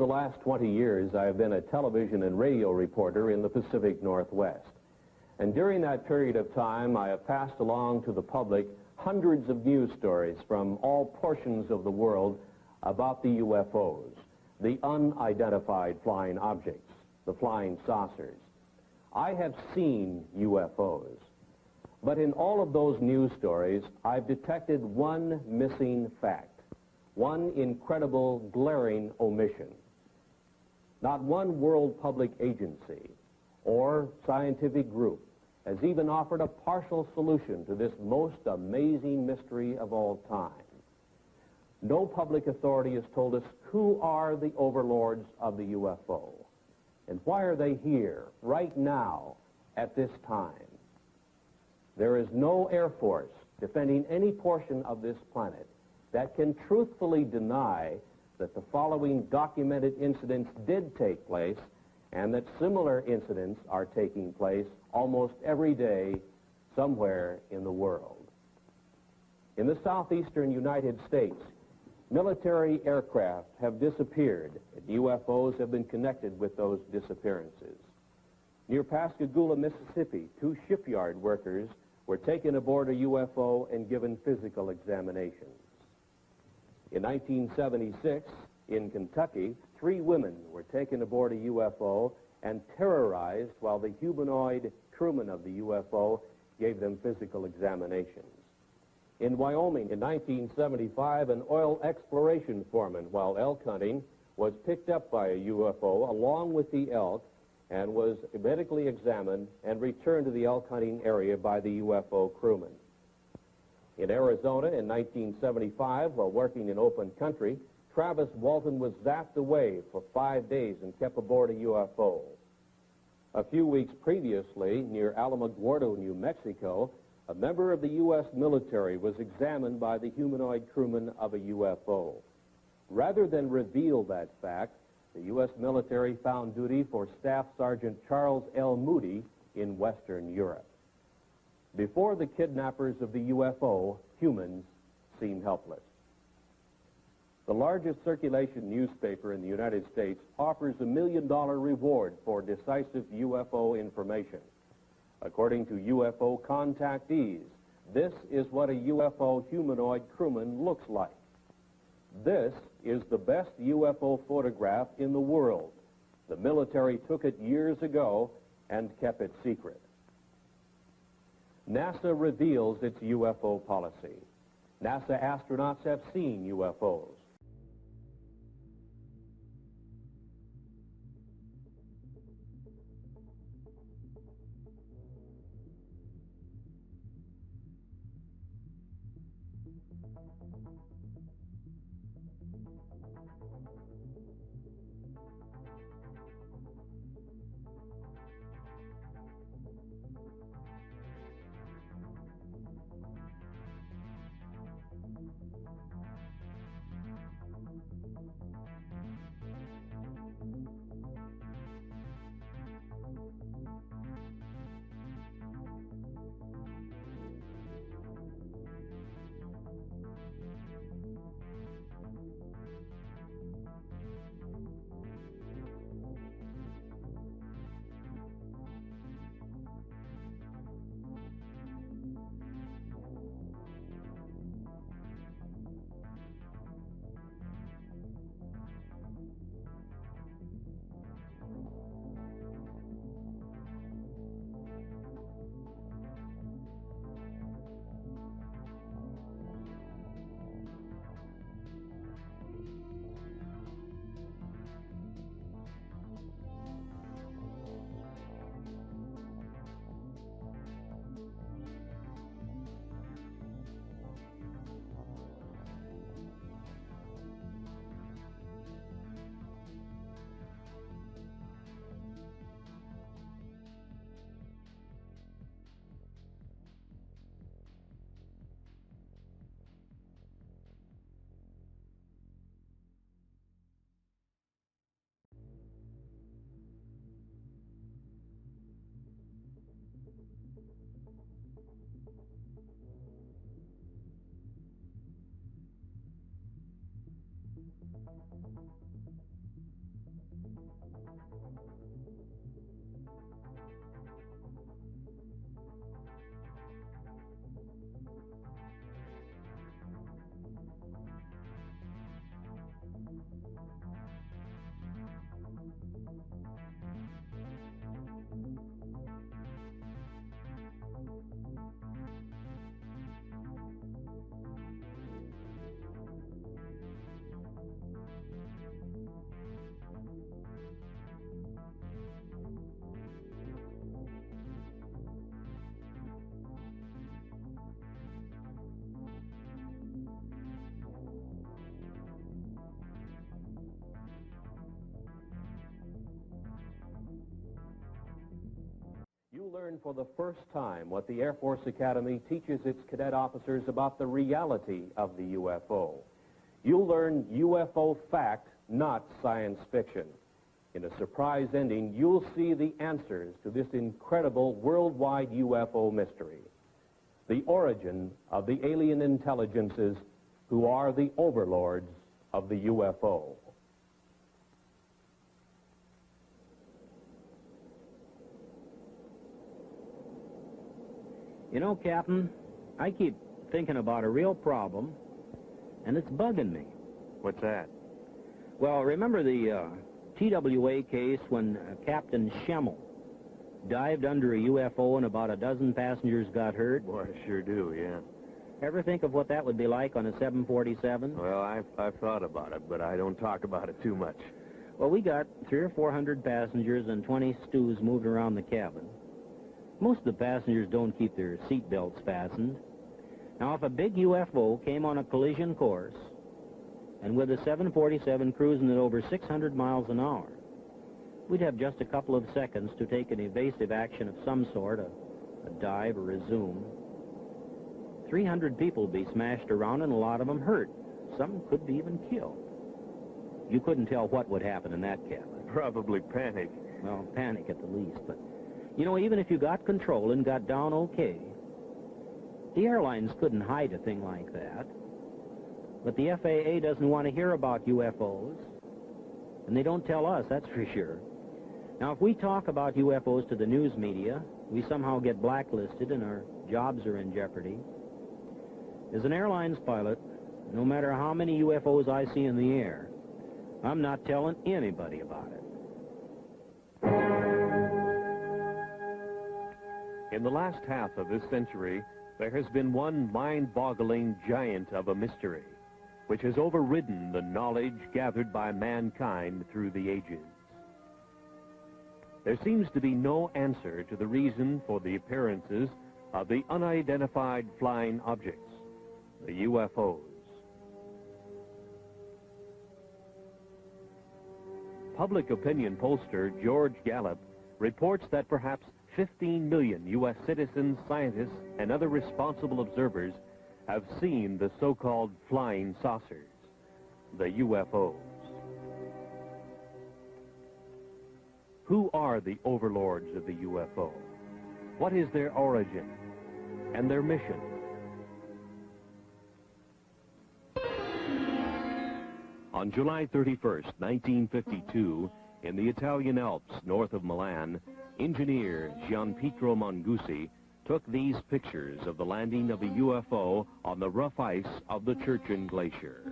the last 20 years, I have been a television and radio reporter in the Pacific Northwest. And during that period of time, I have passed along to the public hundreds of news stories from all portions of the world about the UFOs, the unidentified flying objects, the flying saucers. I have seen UFOs, but in all of those news stories, I've detected one missing fact, one incredible, glaring omission. Not one world public agency or scientific group has even offered a partial solution to this most amazing mystery of all time. No public authority has told us who are the overlords of the UFO, and why are they here, right now, at this time. There is no Air Force defending any portion of this planet that can truthfully deny that the following documented incidents did take place and that similar incidents are taking place almost every day somewhere in the world. In the southeastern United States, military aircraft have disappeared, and UFOs have been connected with those disappearances. Near Pascagoula, Mississippi, 2 shipyard workers were taken aboard a UFO and given physical examinations. In 1976, in Kentucky, 3 women were taken aboard a UFO and terrorized while the humanoid crewman of the UFO gave them physical examinations. In Wyoming, in 1975, an oil exploration foreman, while elk hunting, was picked up by a UFO along with the elk and was medically examined and returned to the elk hunting area by the UFO crewman. In Arizona, in 1975, while working in open country, Travis Walton was zapped away for 5 days and kept aboard a UFO. A few weeks previously, near Alamogordo, New Mexico, a member of the U.S. military was examined by the humanoid crewman of a UFO. Rather than reveal that fact, the U.S. military found duty for Staff Sergeant Charles L. Moody in Western Europe. Before the kidnappers of the UFO, humans seem helpless. The largest circulation newspaper in the United States offers a $1 million reward for decisive UFO information. According to UFO contactees, this is what a UFO humanoid crewman looks like. This is the best UFO photograph in the world. The military took it years ago and kept it secret. NASA reveals its UFO policy. NASA astronauts have seen UFOs. You learn for the first time what the Air Force Academy teaches its cadet officers about the reality of the UFO. You'll learn UFO fact, not science fiction. In a surprise ending, you'll see the answers to this incredible worldwide UFO mystery. The origin of the alien intelligences who are the overlords of the UFO. You know, Captain, I keep thinking about a real problem, and it's bugging me. What's that? Well, remember the TWA case when Captain Schemmel dived under a UFO and about a dozen passengers got hurt? Boy, I sure do, yeah. Ever think of what that would be like on a 747? Well, I've thought about it, but I don't talk about it too much. Well, we got 300 or 400 passengers and 20 stews moved around the cabin. Most of the passengers don't keep their seat belts fastened. Now, if a big UFO came on a collision course, and with a 747 cruising at over 600 miles an hour, we'd have just a couple of seconds to take an evasive action of some sort, a dive or a zoom. 300 people would be smashed around and a lot of them hurt. Some could be even killed. You couldn't tell what would happen in that cabin. Probably panic. Well, panic at the least, but you know, even if you got control and got down okay, the airlines couldn't hide a thing like that. But the FAA doesn't want to hear about UFOs, and they don't tell us, that's for sure. Now, if we talk about UFOs to the news media, we somehow get blacklisted and our jobs are in jeopardy. As an airlines pilot, no matter how many UFOs I see in the air, I'm not telling anybody about it. In the last half of this century, there has been one mind-boggling giant of a mystery, which has overridden the knowledge gathered by mankind through the ages. There seems to be no answer to the reason for the appearances of the unidentified flying objects, the UFOs. Public opinion pollster George Gallup reports that perhaps 15 million U.S. citizens, scientists, and other responsible observers have seen the so-called flying saucers, the UFOs. Who are the overlords of the UFO? What is their origin and their mission? On July 31st, 1952, in the Italian Alps north of Milan, engineer Gianpietro Mangusi took these pictures of the landing of a UFO on the rough ice of the Churchill Glacier.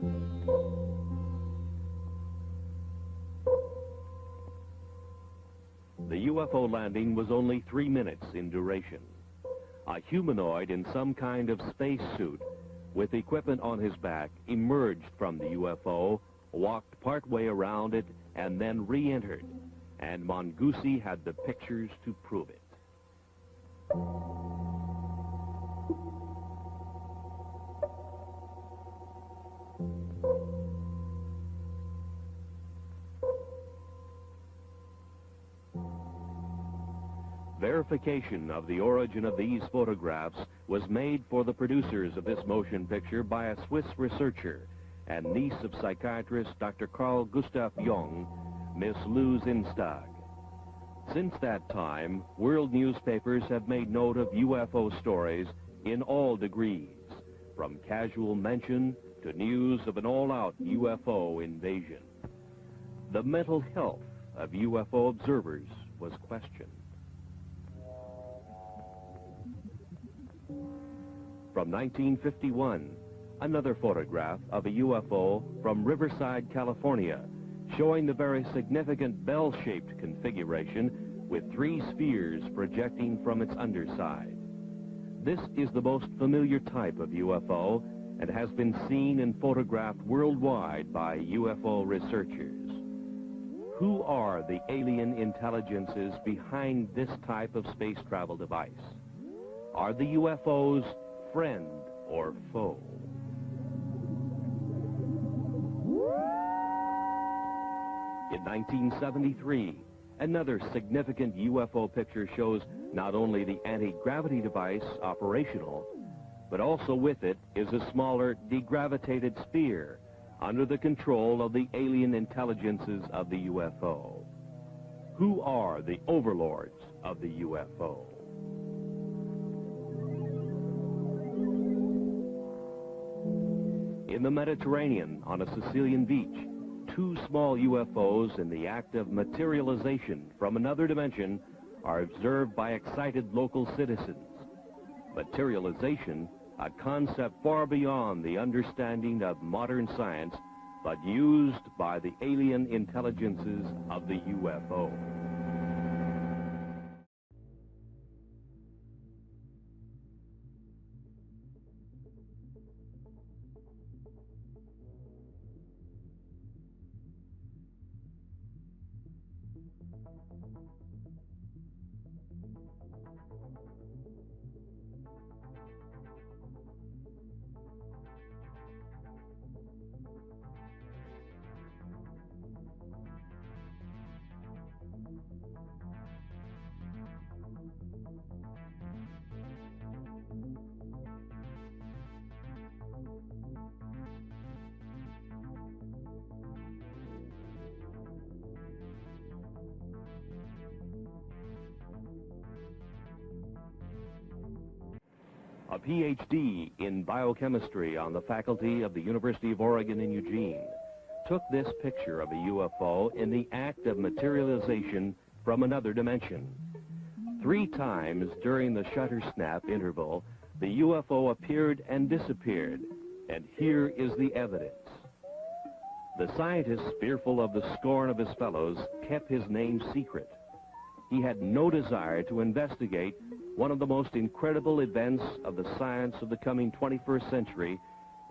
The UFO landing was only 3 minutes in duration. A humanoid in some kind of space suit with equipment on his back emerged from the UFO, walked partway around it, and then re-entered. And Mangusi had the pictures to prove it. Verification of the origin of these photographs was made for the producers of this motion picture by a Swiss researcher and niece of psychiatrist Dr. Carl Gustav Jung, Miss Lou Zinstag. Since that time, world newspapers have made note of UFO stories in all degrees, from casual mention to news of an all-out UFO invasion. The mental health of UFO observers was questioned. From 1951, another photograph of a UFO from Riverside, California, showing the very significant bell-shaped configuration with 3 spheres projecting from its underside. This is the most familiar type of UFO and has been seen and photographed worldwide by UFO researchers. Who are the alien intelligences behind this type of space travel device? Are the UFOs friend or foe? In 1973, another significant UFO picture shows not only the anti-gravity device operational, but also with it is a smaller degravitated sphere under the control of the alien intelligences of the UFO. Who are the overlords of the UFO? In the Mediterranean, on a Sicilian beach, 2 small UFOs in the act of materialization from another dimension are observed by excited local citizens. Materialization, a concept far beyond the understanding of modern science, but used by the alien intelligences of the UFO. A PhD in biochemistry on the faculty of the University of Oregon in Eugene took this picture of a UFO in the act of materialization from another dimension. 3 times during the shutter snap interval, the UFO appeared and disappeared, and here is the evidence. The scientist, fearful of the scorn of his fellows, kept his name secret. He had no desire to investigate one of the most incredible events of the science of the coming 21st century,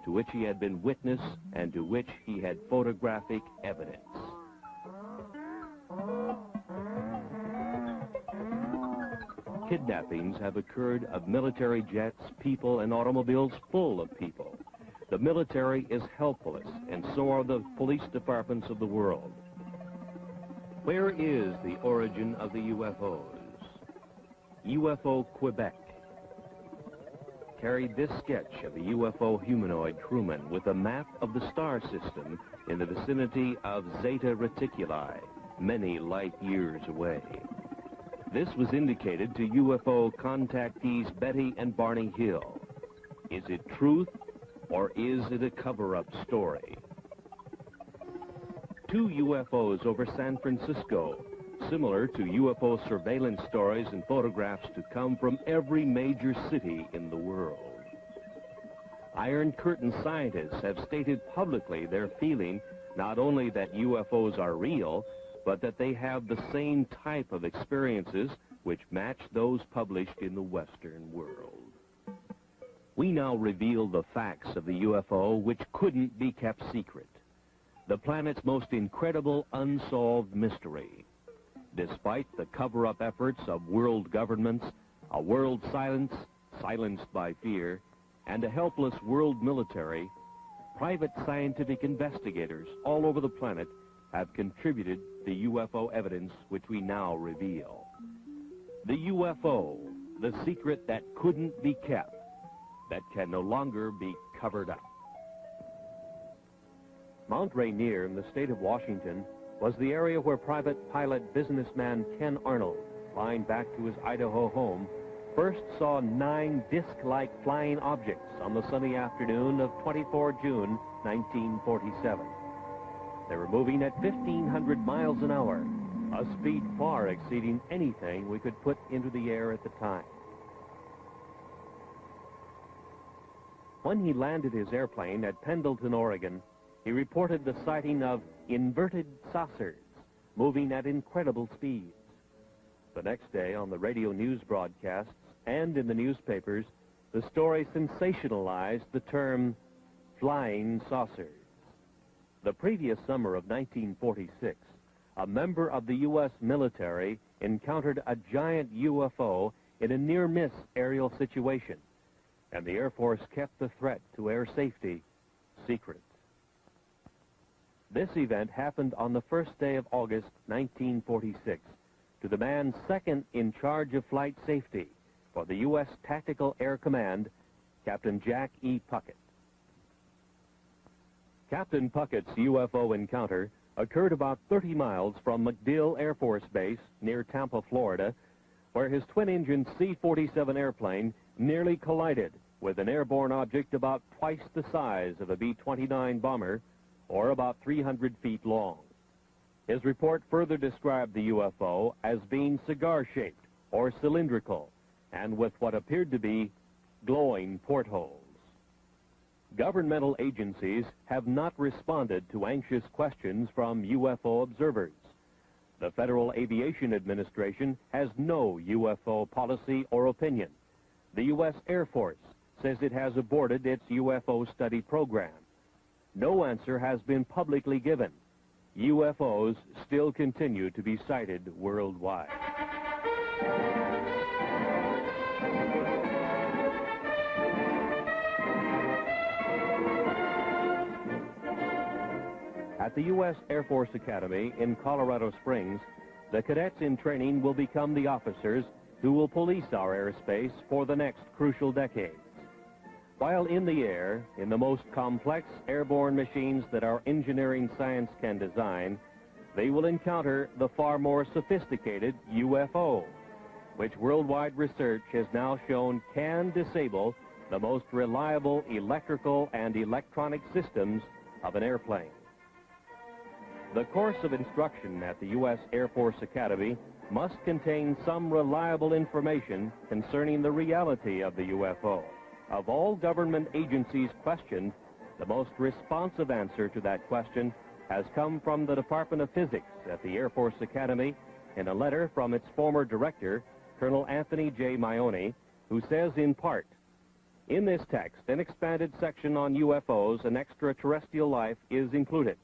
to which he had been witness and to which he had photographic evidence. Kidnappings have occurred of military jets, people, and automobiles full of people. The military is helpless, and so are the police departments of the world. Where is the origin of the UFOs? UFO Quebec carried this sketch of a UFO humanoid crewman with a map of the star system in the vicinity of Zeta Reticuli, many light years away. This was indicated to UFO contactees Betty and Barney Hill. Is it truth, or is it a cover-up story? 2 UFOs over San Francisco, similar to UFO surveillance stories and photographs to come from every major city in the world. Iron Curtain scientists have stated publicly their feeling not only that UFOs are real, but that they have the same type of experiences which match those published in the Western world. We now reveal the facts of the UFO which couldn't be kept secret. The planet's most incredible unsolved mystery. Despite the cover-up efforts of world governments, a world silenced by fear, and a helpless world military, private scientific investigators all over the planet have contributed the UFO evidence which we now reveal. The UFO, the secret that couldn't be kept, that can no longer be covered up. Mount Rainier in the state of Washington was the area where private pilot businessman Ken Arnold, flying back to his Idaho home, first saw 9 disc-like flying objects on the sunny afternoon of 24 June 1947. They were moving at 1,500 miles an hour, a speed far exceeding anything we could put into the air at the time. When he landed his airplane at Pendleton, Oregon, he reported the sighting of inverted saucers moving at incredible speeds. The next day, on the radio news broadcasts and in the newspapers, the story sensationalized the term flying saucers. The previous summer of 1946, a member of the U.S. military encountered a giant UFO in a near-miss aerial situation, and the Air Force kept the threat to air safety secret. This event happened on the first day of August 1946 to the man second in charge of flight safety for the U.S. Tactical Air Command, Captain Jack E. Puckett. Captain Puckett's UFO encounter occurred about 30 miles from MacDill Air Force Base near Tampa, Florida, where his twin-engine C-47 airplane nearly collided with an airborne object about twice the size of a B-29 bomber, or about 300 feet long. His report further described the UFO as being cigar-shaped or cylindrical, and with what appeared to be glowing portholes. Governmental agencies have not responded to anxious questions from UFO observers. The Federal Aviation Administration has no UFO policy or opinion. The U.S. Air Force says it has aborted its UFO study program. No answer has been publicly given. UFOs still continue to be sighted worldwide. At the U.S. Air Force Academy in Colorado Springs, the cadets in training will become the officers who will police our airspace for the next crucial decades. While in the air, in the most complex airborne machines that our engineering science can design, they will encounter the far more sophisticated UFO, which worldwide research has now shown can disable the most reliable electrical and electronic systems of an airplane. The course of instruction at the U.S. Air Force Academy must contain some reliable information concerning the reality of the UFO. Of all government agencies questioned, the most responsive answer to that question has come from the Department of Physics at the Air Force Academy in a letter from its former director, Colonel Anthony J. Maione, who says in part, "In this text, an expanded section on UFOs and extraterrestrial life is included.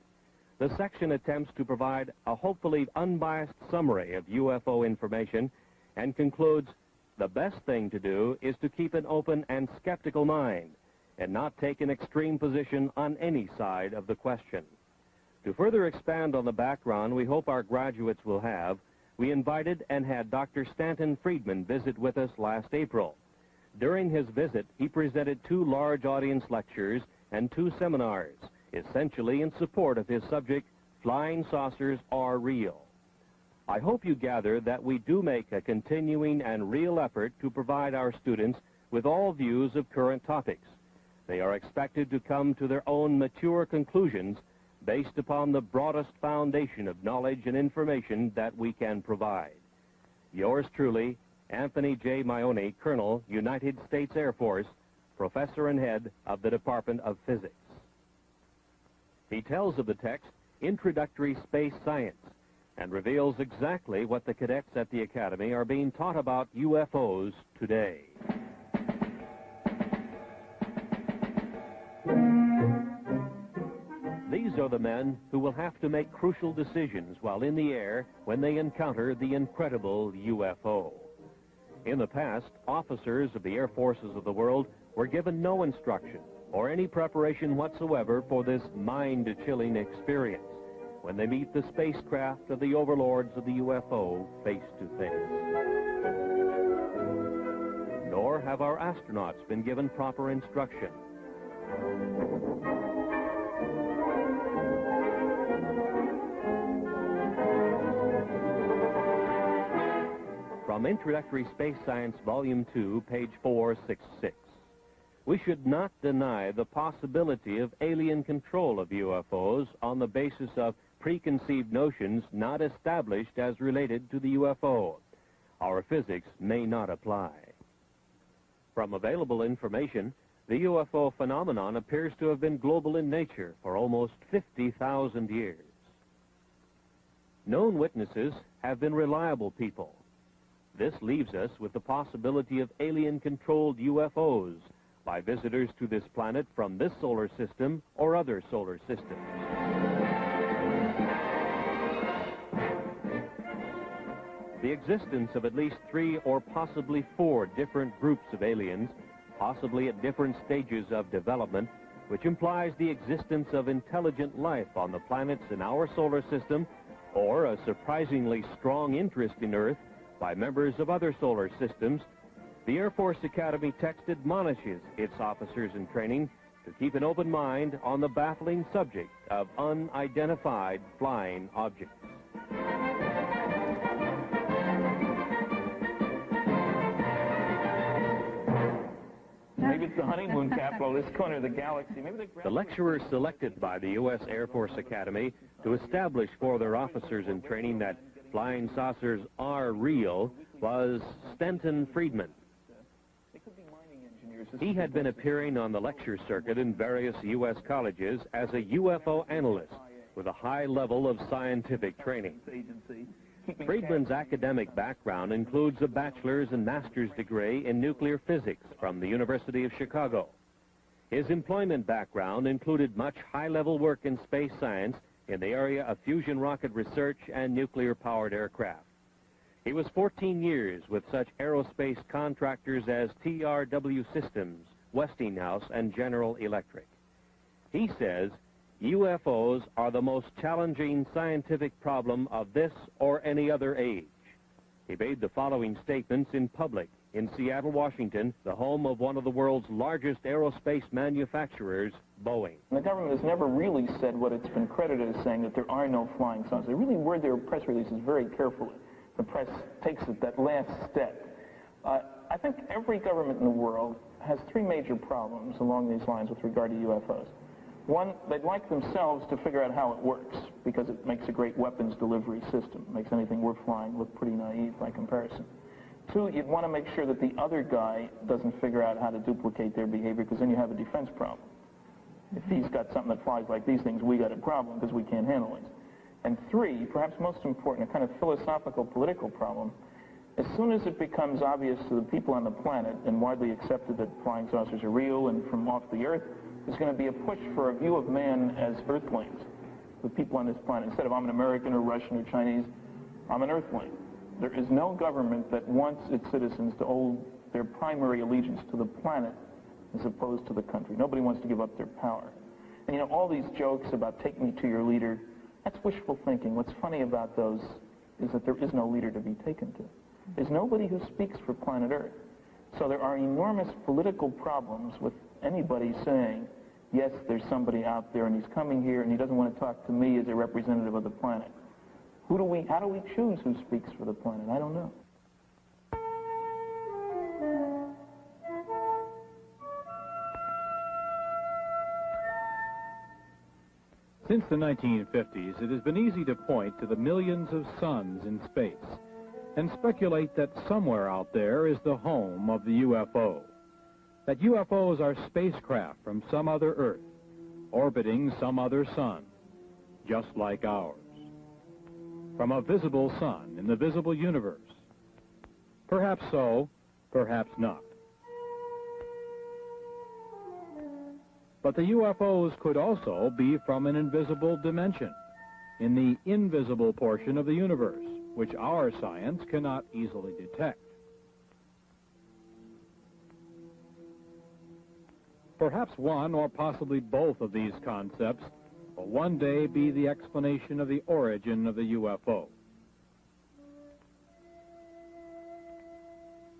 The section attempts to provide a hopefully unbiased summary of UFO information and concludes, the best thing to do is to keep an open and skeptical mind and not take an extreme position on any side of the question." To further expand on the background we hope our graduates will have, we invited and had Dr. Stanton Friedman visit with us last April. During his visit, he presented 2 large audience lectures and 2 seminars, essentially in support of his subject, Flying Saucers Are Real. I hope you gather that we do make a continuing and real effort to provide our students with all views of current topics. They are expected to come to their own mature conclusions based upon the broadest foundation of knowledge and information that we can provide. Yours truly, Anthony J. Maione, Colonel, United States Air Force, Professor and Head of the Department of Physics. He tells of the text, Introductory Space Science, and reveals exactly what the cadets at the Academy are being taught about UFOs today. These are the men who will have to make crucial decisions while in the air when they encounter the incredible UFO. In the past, officers of the air forces of the world were given no instruction or any preparation whatsoever for this mind-chilling experience when they meet the spacecraft of the overlords of the UFO face to face. Nor have our astronauts been given proper instruction. From Introductory Space Science, Volume 2, page 466. we should not deny the possibility of alien control of UFOs on the basis of preconceived notions not established as related to the UFO. Our physics may not apply. From available information, the UFO phenomenon appears to have been global in nature for almost 50,000 years. Known witnesses have been reliable people. This leaves us with the possibility of alien-controlled UFOs by visitors to this planet from this solar system or other solar systems. The existence of at least 3 or possibly 4 different groups of aliens, possibly at different stages of development, which implies the existence of intelligent life on the planets in our solar system, or a surprisingly strong interest in Earth by members of other solar systems, the Air Force Academy text admonishes its officers in training to keep an open mind on the baffling subject of unidentified flying objects. Maybe it's the honeymoon capital, this corner of the galaxy. Maybe the lecturer selected by the U.S. Air Force Academy to establish for their officers in training that flying saucers are real was Stenton Friedman. He had been appearing on the lecture circuit in various U.S. colleges as a UFO analyst with a high level of scientific training. Friedman's academic background includes a bachelor's and master's degree in nuclear physics from the University of Chicago. His employment background included much high-level work in space science in the area of fusion rocket research and nuclear-powered aircraft. He was 14 years with such aerospace contractors as TRW Systems, Westinghouse, and General Electric. He says UFOs are the most challenging scientific problem of this or any other age. He made the following statements in public in Seattle, Washington, the home of one of the world's largest aerospace manufacturers, Boeing. The government has never really said what it's been credited as saying, that there are no flying saucers. They really word their press releases very carefully. The press takes it that last step. I think every government in the world has 3 major problems along these lines with regard to UFOs. One, they'd like themselves to figure out how it works, because it makes a great weapons delivery system. It makes anything worth flying look pretty naive by comparison. 2, you'd want to make sure that the other guy doesn't figure out how to duplicate their behavior, because then you have a defense problem. If he's got something that flies like these things, we got a problem because we can't handle it. And 3, perhaps most important, a kind of philosophical political problem. As soon as it becomes obvious to the people on the planet and widely accepted that flying saucers are real and from off the Earth, there's going to be a push for a view of man as earthlings, the people on this planet. Instead of I'm an American or Russian or Chinese, I'm an earthling. There is no government that wants its citizens to owe their primary allegiance to the planet as opposed to the country. Nobody wants to give up their power. And you know, all these jokes about take me to your leader, that's wishful thinking. What's funny about those is that there is no leader to be taken to. There's nobody who speaks for planet Earth. So there are enormous political problems with anybody saying, yes, there's somebody out there and he's coming here and he doesn't want to talk to me as a representative of the planet. How do we choose who speaks for the planet? I don't know. Since the 1950s, it has been easy to point to the millions of suns in space and speculate that somewhere out there is the home of the UFO. That UFOs are spacecraft from some other Earth, orbiting some other sun, just like ours. From a visible sun in the visible universe. Perhaps so, perhaps not. But the UFOs could also be from an invisible dimension, in the invisible portion of the universe, which our science cannot easily detect. Perhaps one or possibly both of these concepts will one day be the explanation of the origin of the UFO.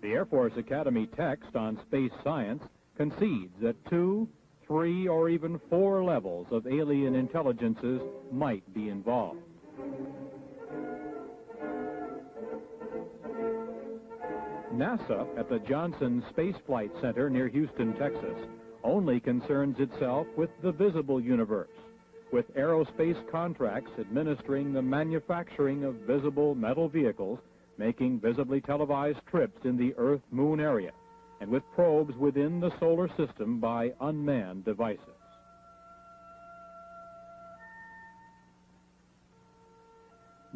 The Air Force Academy text on space science concedes that 2, 3, or even 4 levels of alien intelligences might be involved. NASA at the Johnson Space Flight Center near Houston, Texas, only concerns itself with the visible universe, with aerospace contracts administering the manufacturing of visible metal vehicles, making visibly televised trips in the Earth-Moon area, and with probes within the solar system by unmanned devices.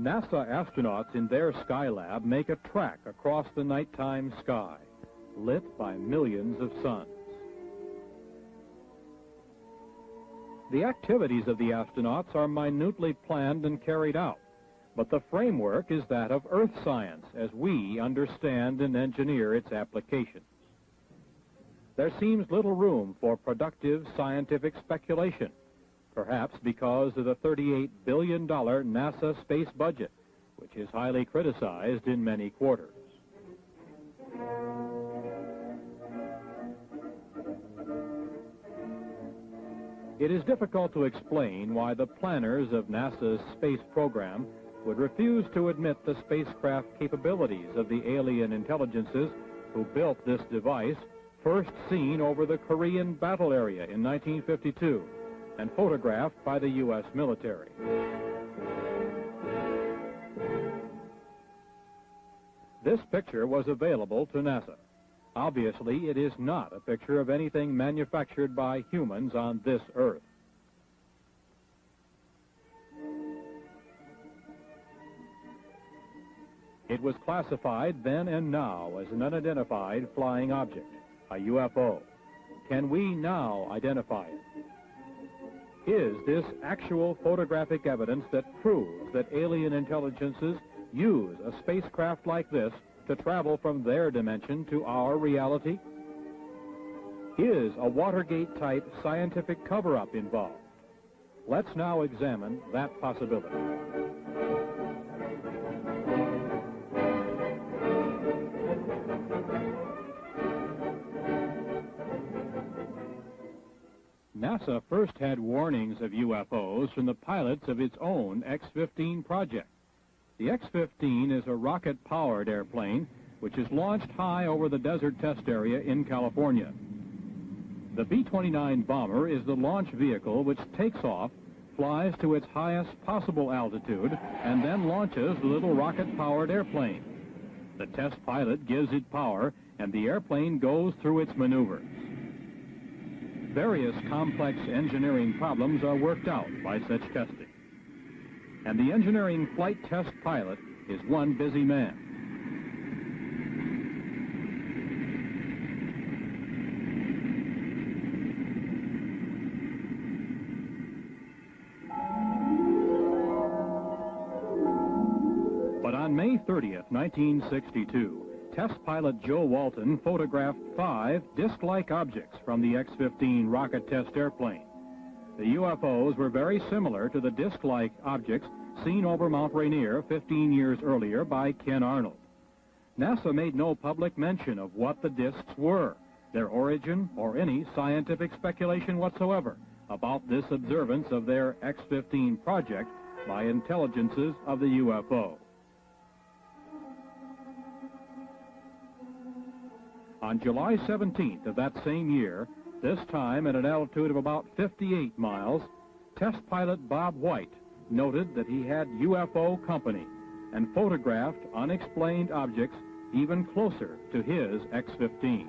NASA astronauts in their Skylab make a track across the nighttime sky, lit by millions of suns. The activities of the astronauts are minutely planned and carried out, but the framework is that of Earth science as we understand and engineer its applications. There seems little room for productive scientific speculation, perhaps because of the $38 billion NASA space budget, which is highly criticized in many quarters. It is difficult to explain why the planners of NASA's space program would refuse to admit the spacecraft capabilities of the alien intelligences who built this device, first seen over the Korean battle area in 1952 and photographed by the U.S. military. This picture was available to NASA. Obviously, it is not a picture of anything manufactured by humans on this Earth. It was classified then and now as an unidentified flying object, a UFO. Can we now identify it? Is this actual photographic evidence that proves that alien intelligences use a spacecraft like this to travel from their dimension to our reality? Is a Watergate-type scientific cover-up involved? Let's now examine that possibility. NASA first had warnings of UFOs from the pilots of its own X-15 project. The X-15 is a rocket-powered airplane which is launched high over the desert test area in California. The B-29 bomber is the launch vehicle which takes off, flies to its highest possible altitude, and then launches the little rocket-powered airplane. The test pilot gives it power, and the airplane goes through its maneuvers. Various complex engineering problems are worked out by such testing. And the engineering flight test pilot is one busy man. But on May 30th, 1962, test pilot Joe Walton photographed 5 disc-like objects from the X-15 rocket test airplane. The UFOs were very similar to the disc-like objects seen over Mount Rainier 15 years earlier by Ken Arnold. NASA made no public mention of what the discs were, their origin, or any scientific speculation whatsoever about this observance of their X-15 project by intelligences of the UFO. On July 17th of that same year, this time at an altitude of about 58 miles, test pilot Bob White noted that he had UFO company and photographed unexplained objects even closer to his X-15.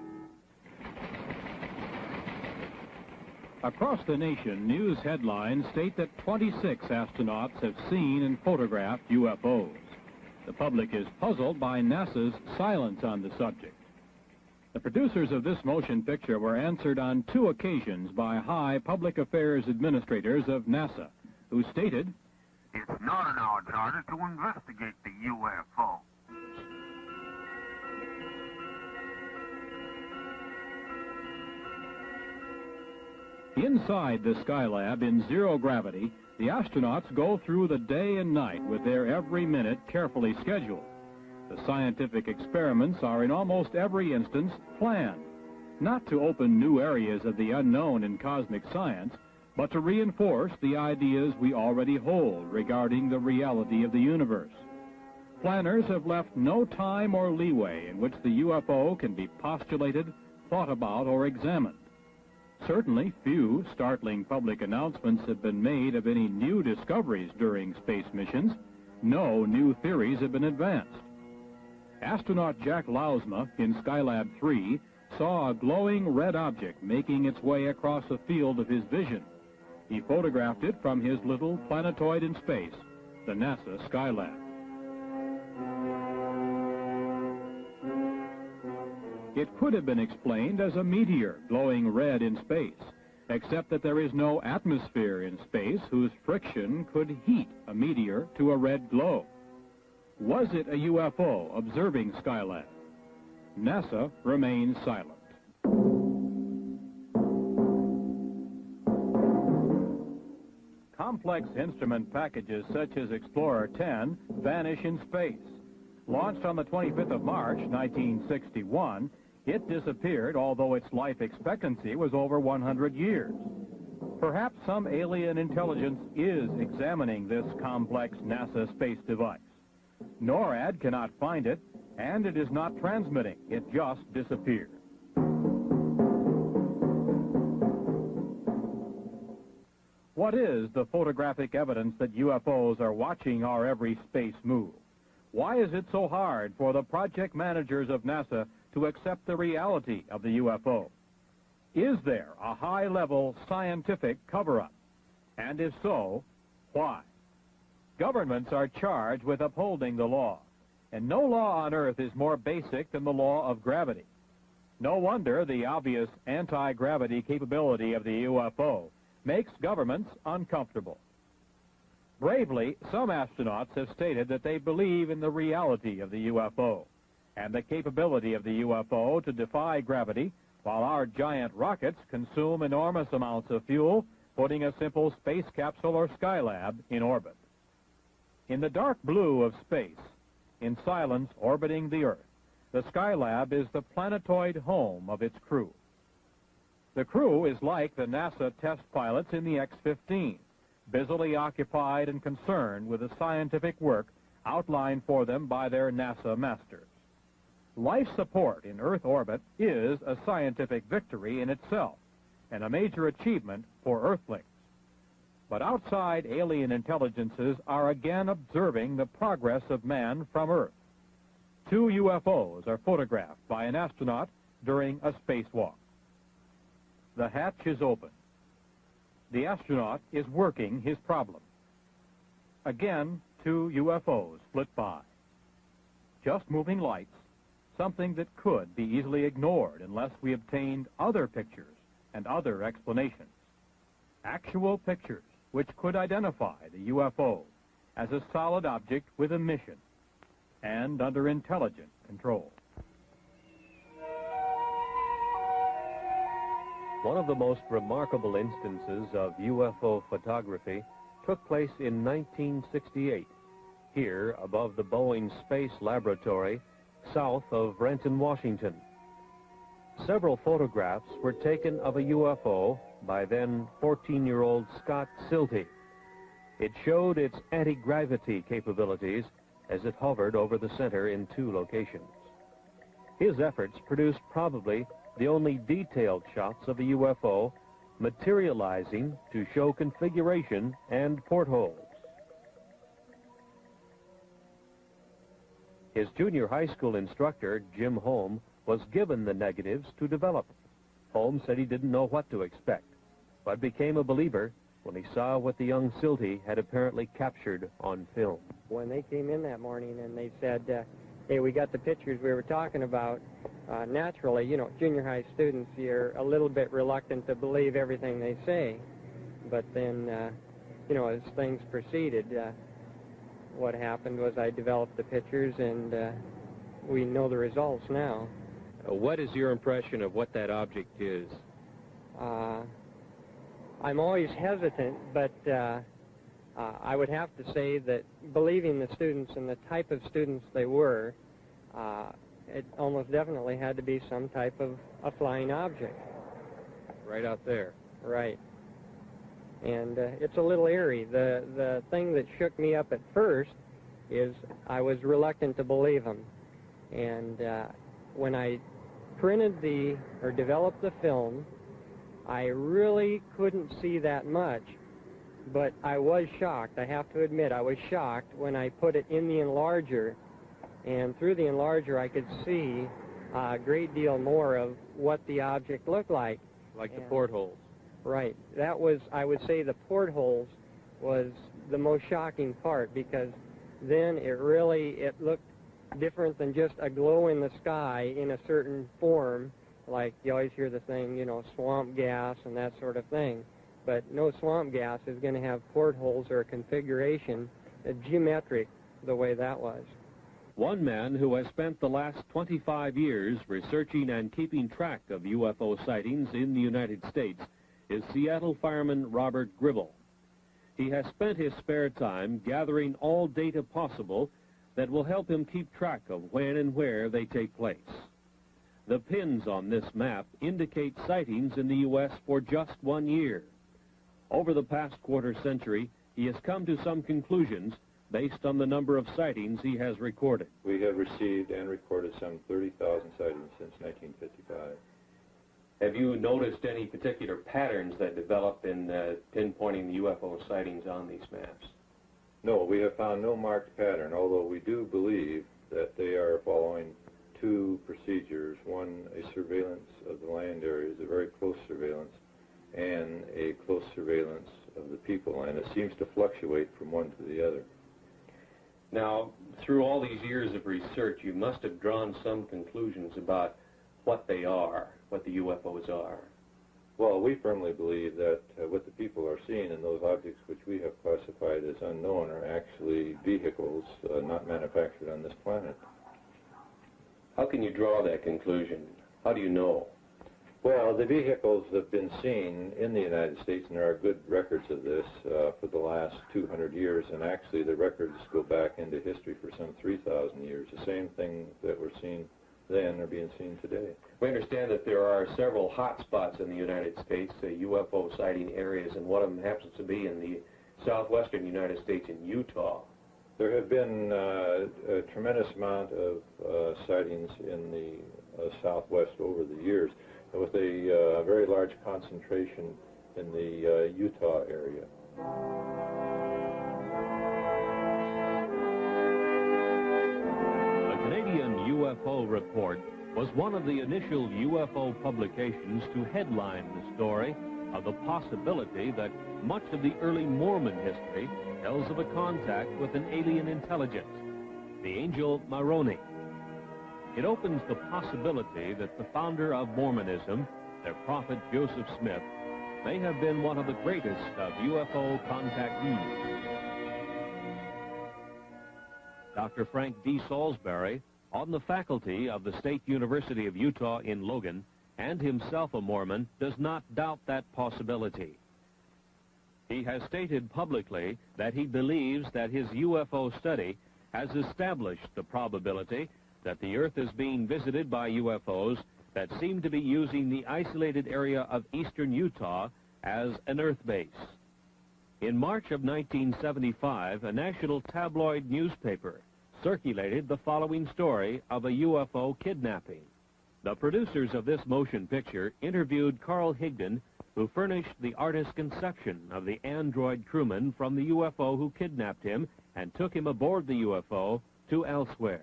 Across the nation, news headlines state that 26 astronauts have seen and photographed UFOs. The public is puzzled by NASA's silence on the subject. The producers of this motion picture were answered on 2 occasions by high public affairs administrators of NASA, who stated, "It's not in our charter to investigate the UFO." Inside the Skylab in zero gravity, the astronauts go through the day and night with their every minute carefully scheduled. The scientific experiments are in almost every instance planned, not to open new areas of the unknown in cosmic science, but to reinforce the ideas we already hold regarding the reality of the universe. planners have left no time or leeway in which the UFO can be postulated, thought about, or examined. Certainly, few startling public announcements have been made of any new discoveries during space missions. No new theories have been advanced. Astronaut Jack Lausma in Skylab 3 saw a glowing red object making its way across the field of his vision. He photographed it from his little planetoid in space, the NASA Skylab. It could have been explained as a meteor glowing red in space, except that there is no atmosphere in space whose friction could heat a meteor to a red glow. Was it a UFO observing Skylab? NASA remains silent. Complex instrument packages such as Explorer 10 vanish in space. Launched on the 25th of March, 1961, it disappeared, although its life expectancy was over 100 years. Perhaps some alien intelligence is examining this complex NASA space device. NORAD cannot find it, and it is not transmitting. It just disappeared. What is the photographic evidence that UFOs are watching our every space move? Why is it so hard for the project managers of NASA to accept the reality of the UFO? Is there a high-level scientific cover-up? And if so, why? Governments are charged with upholding the law, and no law on Earth is more basic than the law of gravity. No wonder the obvious anti-gravity capability of the UFO makes governments uncomfortable. Bravely, some astronauts have stated that they believe in the reality of the UFO and the capability of the UFO to defy gravity, while our giant rockets consume enormous amounts of fuel, putting a simple space capsule or Skylab in orbit. In the dark blue of space, in silence orbiting the Earth, the Skylab is the planetoid home of its crew. The crew is like the NASA test pilots in the X-15, busily occupied and concerned with the scientific work outlined for them by their NASA masters. Life support in Earth orbit is a scientific victory in itself and a major achievement for Earthlings. But outside alien intelligences are again observing the progress of man from Earth. 2 UFOs are photographed by an astronaut during a spacewalk. The hatch is open. The astronaut is working his problem. Again, 2 UFOs flit by. Just moving lights, something that could be easily ignored unless we obtained other pictures and other explanations. Actual pictures which could identify the UFO as a solid object with a mission and under intelligent control. One of the most remarkable instances of UFO photography took place in 1968, here above the Boeing Space Laboratory, south of Renton, Washington. Several photographs were taken of a UFO by then 14-year-old Scott Silty. It showed its anti-gravity capabilities as it hovered over the center in 2 locations. His efforts produced probably the only detailed shots of a UFO materializing to show configuration and portholes. His junior high school instructor, Jim Holm, was given the negatives to develop. Holm said he didn't know what to expect, but became a believer when he saw what the young Silty had apparently captured on film. When they came in that morning and they said, hey, we got the pictures we were talking about, naturally, you know, junior high students, you're a little bit reluctant to believe everything they say. But then, you know, as things proceeded, what happened was I developed the pictures, and we know the results now. What is your impression of what that object is? I'm always hesitant, but I would have to say that believing the students and the type of students they were, it almost definitely had to be some type of a flying object. Right out there. Right. And it's a little eerie. The thing that shook me up at first is I was reluctant to believe them. And when I printed or developed the film, I really couldn't see that much, but I was shocked. I have to admit, I was shocked when I put it in the enlarger, and through the enlarger I could see a great deal more of what the object looked like. Like the portholes. Right. That was, I would say, the portholes was the most shocking part, because then it looked different than just a glow in the sky in a certain form, like you always hear the thing, you know, swamp gas and that sort of thing. But no swamp gas is going to have portholes or a configuration geometric the way that was. One man who has spent the last 25 years researching and keeping track of UFO sightings in the United States is Seattle fireman Robert Gribble. He has spent his spare time gathering all data possible that will help him keep track of when and where they take place. The pins on this map indicate sightings in the U.S. for just 1 year. Over the past quarter century, he has come to some conclusions based on the number of sightings he has recorded. We have received and recorded some 30,000 sightings since 1955. Have you noticed any particular patterns that develop in pinpointing the UFO sightings on these maps? No, we have found no marked pattern, although we do believe that they are following two procedures. One, a surveillance of the land areas, a very close surveillance, and a close surveillance of the people, and it seems to fluctuate from one to the other. Now, through all these years of research, you must have drawn some conclusions about what they are, what the UFOs are. Well, we firmly believe that what the people are seeing in those objects which we have classified as unknown are actually vehicles not manufactured on this planet. How can you draw that conclusion? How do you know? Well, the vehicles have been seen in the United States, and there are good records of this for the last 200 years, and actually the records go back into history for some 3,000 years. The same things that were seen then are being seen today. We understand that there are several hot spots in the United States, UFO sighting areas, and one of them happens to be in the southwestern United States in Utah. There have been a tremendous amount of sightings in the southwest over the years, with a very large concentration in the Utah area. The Canadian UFO Report was one of the initial UFO publications to headline the story of the possibility that much of the early Mormon history tells of a contact with an alien intelligence, the angel Moroni. It opens the possibility that the founder of Mormonism, their prophet Joseph Smith, may have been one of the greatest of UFO contactees. Dr. Frank D. Salisbury, on the faculty of the State University of Utah in Logan, and himself a Mormon, does not doubt that possibility. He has stated publicly that he believes that his UFO study has established the probability that the Earth is being visited by UFOs that seem to be using the isolated area of eastern Utah as an Earth base. In March of 1975, a national tabloid newspaper circulated the following story of a UFO kidnapping. The producers of this motion picture interviewed Carl Higdon, who furnished the artist's conception of the android crewman from the UFO who kidnapped him and took him aboard the UFO to elsewhere.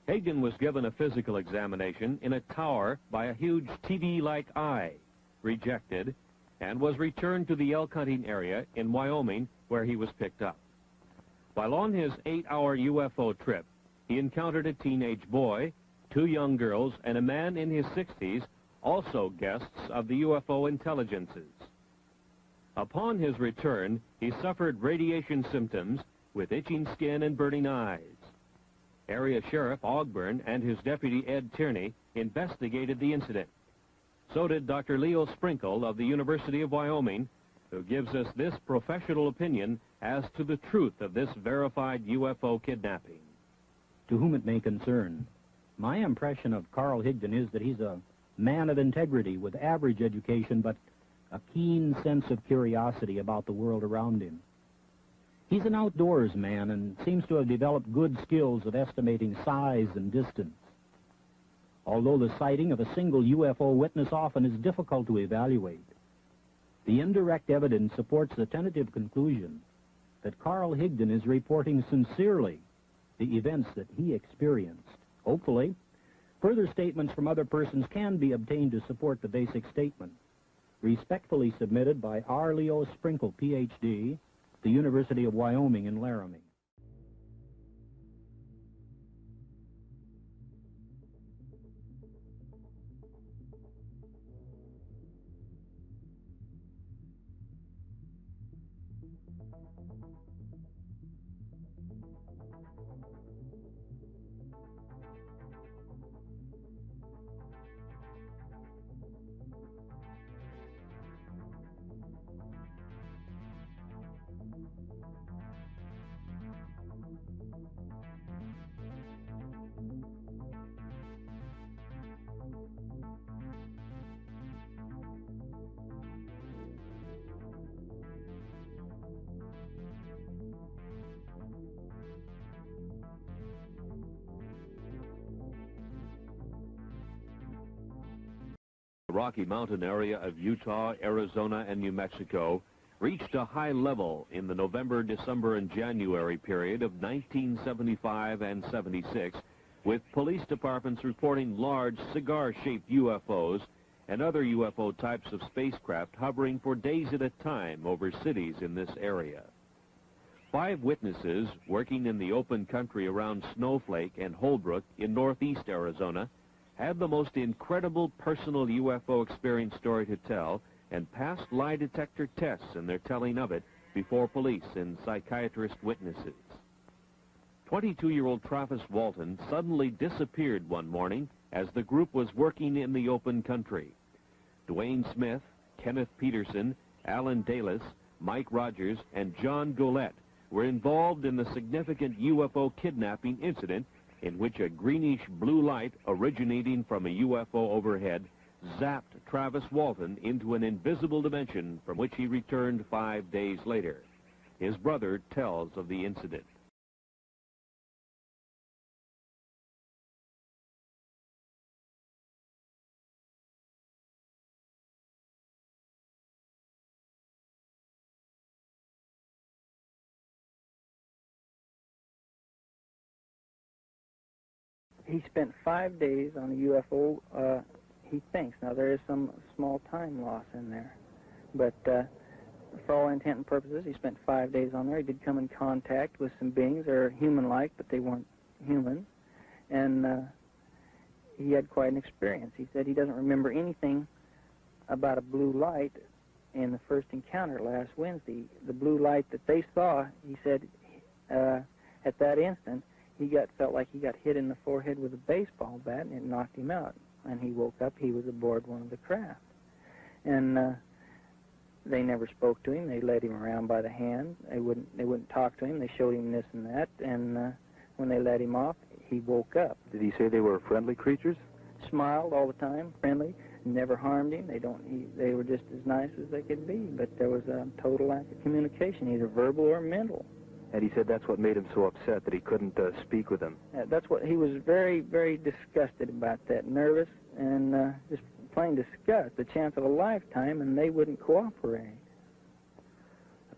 Higdon was given a physical examination in a tower by a huge TV-like eye, rejected, and was returned to the elk hunting area in Wyoming, where he was picked up. While on his 8-hour UFO trip, he encountered a teenage boy, 2 young girls, and a man in his 60s, also guests of the UFO intelligences. Upon his return, he suffered radiation symptoms with itching skin and burning eyes. Area Sheriff Ogburn and his deputy Ed Tierney investigated the incident. So did Dr. Leo Sprinkle of the University of Wyoming, who gives us this professional opinion as to the truth of this verified UFO kidnapping. To whom it may concern, my impression of Carl Higdon is that he's a man of integrity with average education, but a keen sense of curiosity about the world around him. He's an outdoors man and seems to have developed good skills of estimating size and distance. Although the sighting of a single UFO witness often is difficult to evaluate, the indirect evidence supports the tentative conclusion that Carl Higdon is reporting sincerely the events that he experienced. Hopefully, further statements from other persons can be obtained to support the basic statement. Respectfully submitted by R. Leo Sprinkle, Ph.D., the University of Wyoming in Laramie. The Rocky Mountain area of Utah, Arizona, and New Mexico reached a high level in the November, December, and January period of 1975 and 76, with police departments reporting large cigar-shaped UFOs and other UFO types of spacecraft hovering for days at a time over cities in this area. 5 witnesses working in the open country around Snowflake and Holbrook in northeast Arizona had the most incredible personal UFO experience story to tell and passed lie detector tests in their telling of it before police and psychiatrist witnesses. 22-year-old Travis Walton suddenly disappeared one morning as the group was working in the open country. Dwayne Smith, Kenneth Peterson, Alan Dalis, Mike Rogers, and John Golette were involved in the significant UFO kidnapping incident in which a greenish-blue light originating from a UFO overhead zapped Travis Walton into an invisible dimension from which he returned 5 days later. His brother tells of the incident. He spent 5 days on a UFO, he thinks. Now, there is some small time loss in there. But for all intent and purposes, he spent 5 days on there. He did come in contact with some beings that are human-like, but they weren't human. And he had quite an experience. He said he doesn't remember anything about a blue light in the first encounter last Wednesday. The blue light that they saw, he said, at that instant, felt like he got hit in the forehead with a baseball bat, and it knocked him out. And he woke up. He was aboard one of the craft. And they never spoke to him. They led him around by the hand. They wouldn't talk to him. They showed him this and that. And when they let him off, he woke up. Did he say they were friendly creatures? Smiled all the time, friendly, never harmed him. They were just as nice as they could be. But there was a total lack of communication, either verbal or mental. And he said that's what made him so upset, that he couldn't speak with them. That's what he was very, very disgusted about that, nervous and just plain disgust, the chance of a lifetime, and they wouldn't cooperate.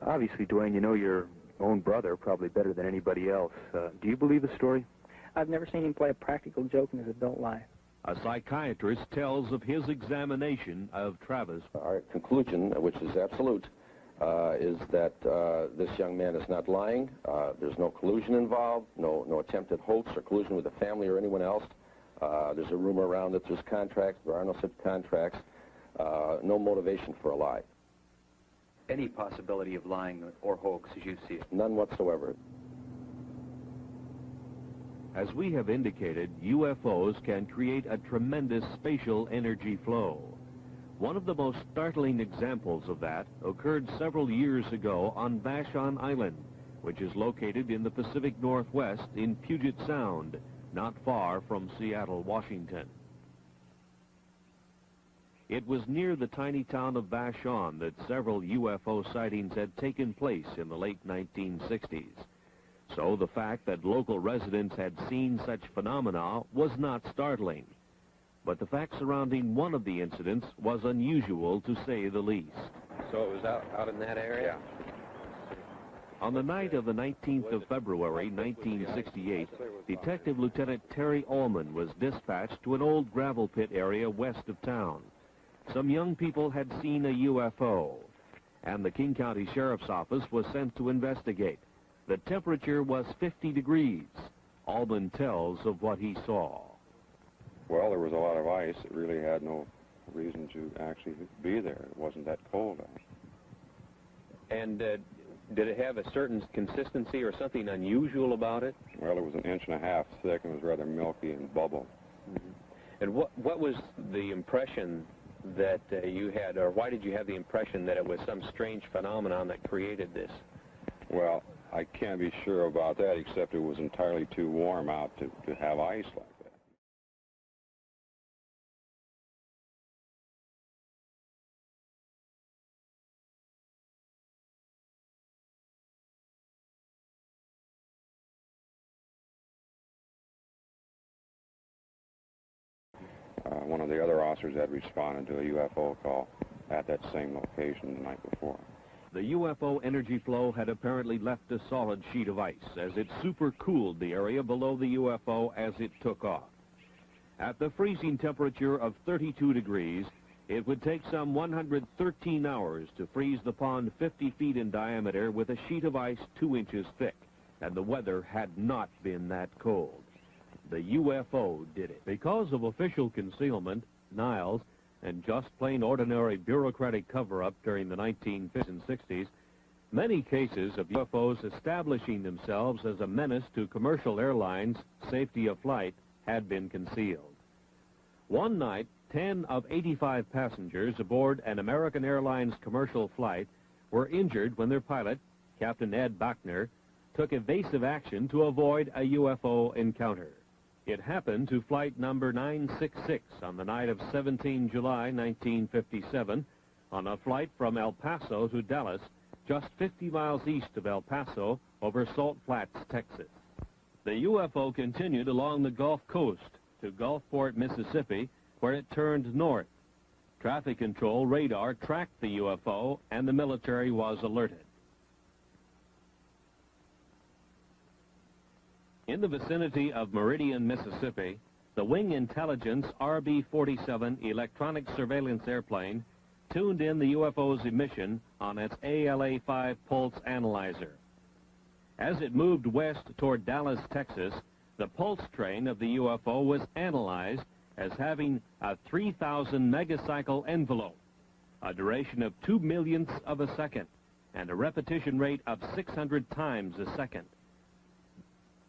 Obviously, Dwayne, you know your own brother probably better than anybody else. Do you believe the story? I've never seen him play a practical joke in his adult life. A psychiatrist tells of his examination of Travis. Our conclusion, which is absolute, is that this young man is not lying. There's no collusion involved, no attempted hoax or collusion with the family or anyone else. There's a rumor around that there's contracts. There are no such contracts. No motivation for a lie. Any possibility of lying or hoax as you see it? None whatsoever. As we have indicated, UFOs can create a tremendous spatial energy flow. One of the most startling examples of that occurred several years ago on Vashon Island, which is located in the Pacific Northwest in Puget Sound, not far from Seattle, Washington. It was near the tiny town of Vashon that several UFO sightings had taken place in the late 1960s. So the fact that local residents had seen such phenomena was not startling. But the fact surrounding one of the incidents was unusual, to say the least. So it was out in that area? On the night of the 19th of February, 1968, Detective Lieutenant Terry Allman was dispatched to an old gravel pit area west of town. Some young people had seen a UFO, and the King County Sheriff's Office was sent to investigate. The temperature was 50 degrees. Allman tells of what he saw. Well, there was a lot of ice. It really had no reason to actually be there. It wasn't that cold out. And did it have a certain consistency or something unusual about it? Well, it was 1.5 inches thick and was rather milky and bubbled. Mm-hmm. And what was the impression that you had, or why did you have the impression that it was some strange phenomenon that created this? Well, I can't be sure about that, except it was entirely too warm out to have ice like that. One of the other officers had responded to a UFO call at that same location the night before. The UFO energy flow had apparently left a solid sheet of ice as it supercooled the area below the UFO as it took off. At the freezing temperature of 32 degrees, it would take some 113 hours to freeze the pond 50 feet in diameter with a sheet of ice 2 inches thick, and the weather had not been that cold. The UFO did it. Because of official concealment, denials, and just plain ordinary bureaucratic cover-up during the 1950s and 60s, many cases of UFOs establishing themselves as a menace to commercial airlines' safety of flight had been concealed. One night, 10 of 85 passengers aboard an American Airlines commercial flight were injured when their pilot, Captain Ed Bachner, took evasive action to avoid a UFO encounter. It happened to flight number 966 on the night of 17 July 1957 on a flight from El Paso to Dallas, just 50 miles east of El Paso over Salt Flats, Texas. The UFO continued along the Gulf Coast to Gulfport, Mississippi, where it turned north. Traffic control radar tracked the UFO, and the military was alerted. In the vicinity of Meridian, Mississippi, the Wing Intelligence RB-47 electronic surveillance airplane tuned in the UFO's emission on its ALA-5 pulse analyzer. As it moved west toward Dallas, Texas, the pulse train of the UFO was analyzed as having a 3,000 megacycle envelope, a duration of 2 millionths of a second, and a repetition rate of 600 times a second.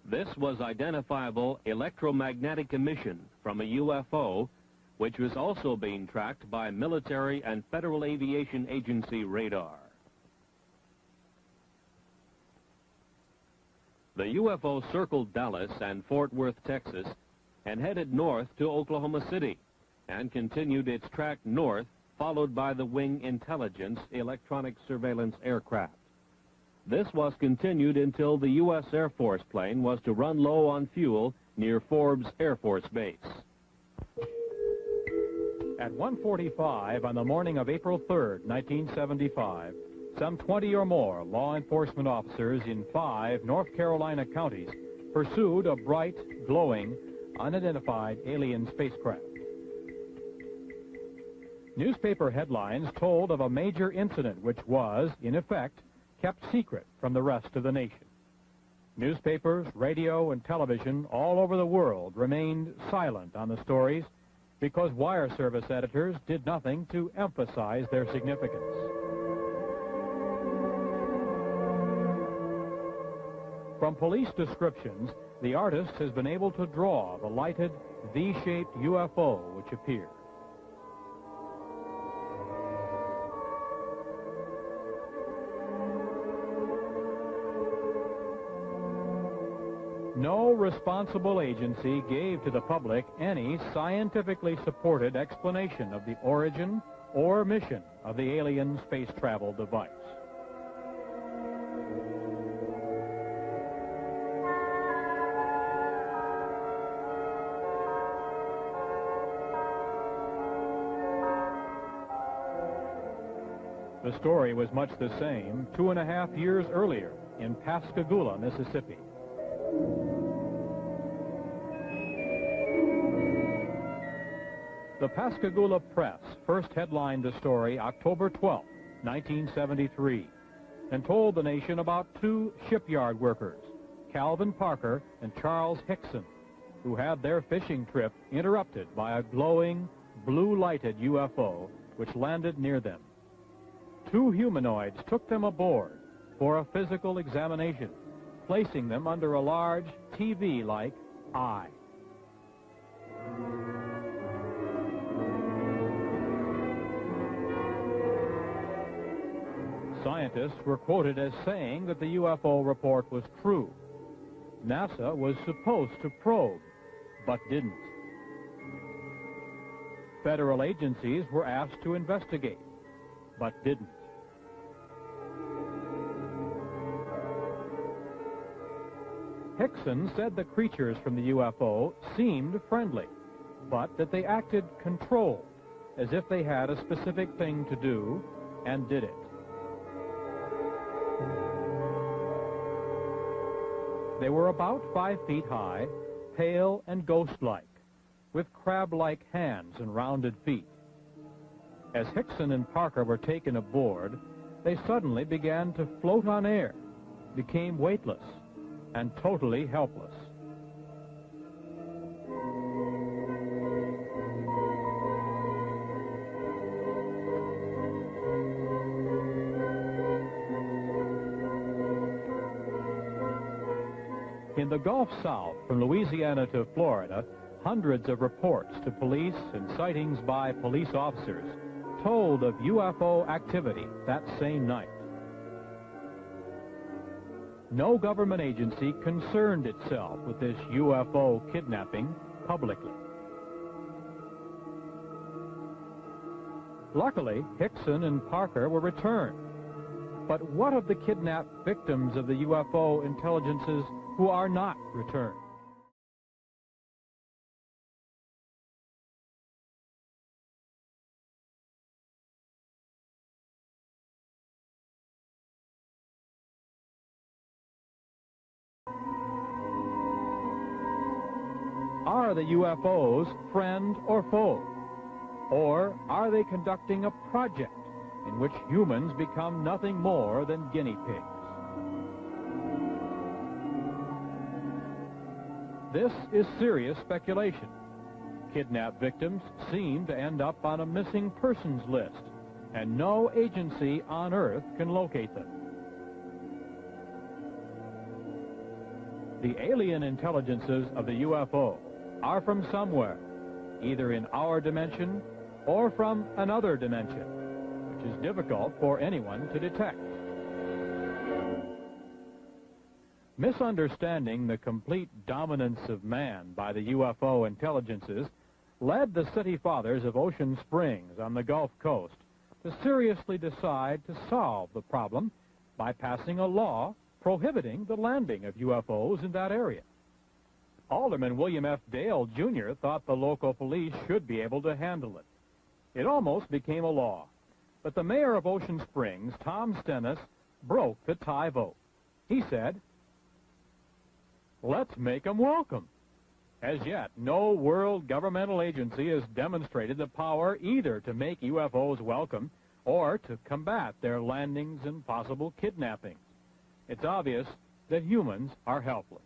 This was identifiable electromagnetic emission from a UFO, which was also being tracked by military and Federal Aviation Agency radar. The UFO circled Dallas and Fort Worth, Texas, and headed north to Oklahoma City, and continued its track north, followed by the Wing Intelligence electronic surveillance aircraft. This was continued until the U.S. Air Force plane was to run low on fuel near Forbes Air Force Base. At 1:45 on the morning of April 3rd, 1975, some 20 or more law enforcement officers in 5 North Carolina counties pursued a bright, glowing, unidentified alien spacecraft. Newspaper headlines told of a major incident which was, in effect, kept secret from the rest of the nation. Newspapers, radio, and television all over the world remained silent on the stories because wire service editors did nothing to emphasize their significance. From police descriptions, the artist has been able to draw the lighted V-shaped UFO which appeared. No responsible agency gave to the public any scientifically supported explanation of the origin or mission of the alien space travel device. The story was much the same 2.5 years earlier in Pascagoula, Mississippi. The Pascagoula Press first headlined the story October 12, 1973, and told the nation about two shipyard workers, Calvin Parker and Charles Hickson, who had their fishing trip interrupted by a glowing, blue-lighted UFO which landed near them. Two humanoids took them aboard for a physical examination, placing them under a large TV-like eye. Scientists were quoted as saying that the UFO report was true. NASA was supposed to probe, but didn't. Federal agencies were asked to investigate, but didn't. Hickson said the creatures from the UFO seemed friendly, but that they acted controlled, as if they had a specific thing to do and did it. They were about 5 feet high, pale and ghost-like, with crab-like hands and rounded feet. As Hickson and Parker were taken aboard, they suddenly began to float on air, became weightless, and totally helpless. In the Gulf South, from Louisiana to Florida, hundreds of reports to police and sightings by police officers told of UFO activity that same night. No government agency concerned itself with this UFO kidnapping publicly. Luckily, Hickson and Parker were returned. But what of the kidnapped victims of the UFO intelligences who are not returned? Are the UFOs friend or foe? Or are they conducting a project in which humans become nothing more than guinea pigs? This is serious speculation. Kidnapped victims seem to end up on a missing persons list, and no agency on Earth can locate them. The alien intelligences of the UFO are from somewhere, either in our dimension or from another dimension, which is difficult for anyone to detect. Misunderstanding the complete dominance of man by the UFO intelligences led the city fathers of Ocean Springs on the Gulf Coast to seriously decide to solve the problem by passing a law prohibiting the landing of UFOs in that area. Alderman William F. Dale, Jr. thought the local police should be able to handle it. It almost became a law, but the mayor of Ocean Springs, Tom Stennis, broke the tie vote. He said, "Let's make them welcome." As yet, no world governmental agency has demonstrated the power either to make UFOs welcome or to combat their landings and possible kidnappings. It's obvious that humans are helpless.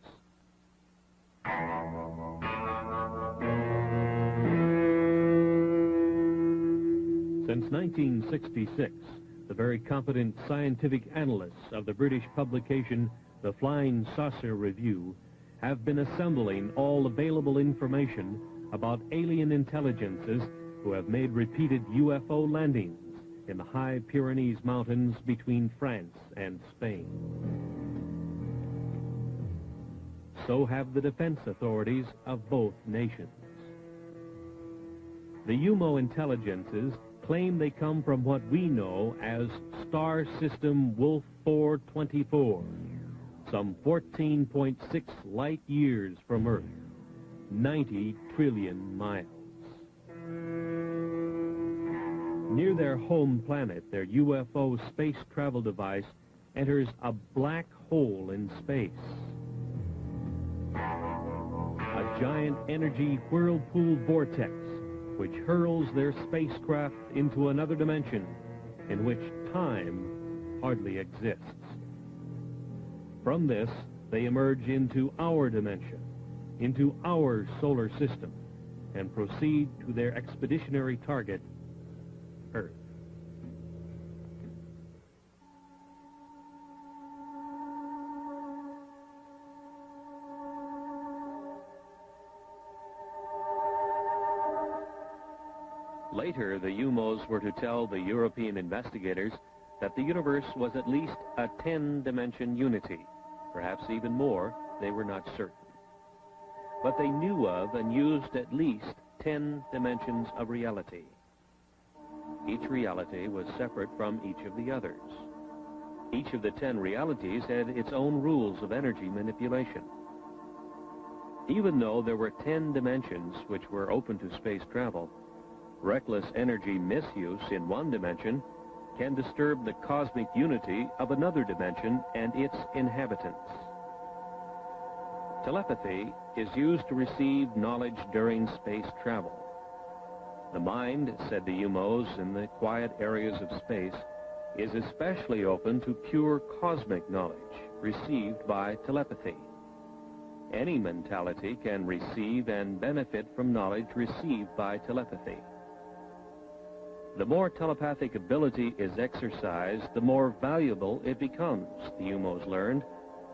Since 1966, the very competent scientific analysts of the British publication The Flying Saucer Review have been assembling all available information about alien intelligences who have made repeated UFO landings in the high Pyrenees Mountains between France and Spain. So have the defense authorities of both nations. The UMO intelligences claim they come from what we know as Star System Wolf 424, some 14.6 light years from Earth, 90 trillion miles. Near their home planet, their UFO space travel device enters a black hole in space. A giant energy whirlpool vortex which hurls their spacecraft into another dimension in which time hardly exists. From this, they emerge into our dimension, into our solar system, and proceed to their expeditionary target, Earth. Later, the UMOs were to tell the European investigators that the universe was at least a 10-dimension unity. Perhaps even more, they were not certain. But they knew of and used at least 10 dimensions of reality. Each reality was separate from each of the others. Each of the 10 realities had its own rules of energy manipulation. Even though there were 10 dimensions which were open to space travel, reckless energy misuse in one dimension can disturb the cosmic unity of another dimension and its inhabitants. Telepathy is used to receive knowledge during space travel. The mind, said the UMOs in the quiet areas of space, is especially open to pure cosmic knowledge received by telepathy. Any mentality can receive and benefit from knowledge received by telepathy. The more telepathic ability is exercised, the more valuable it becomes, the UMOs learned,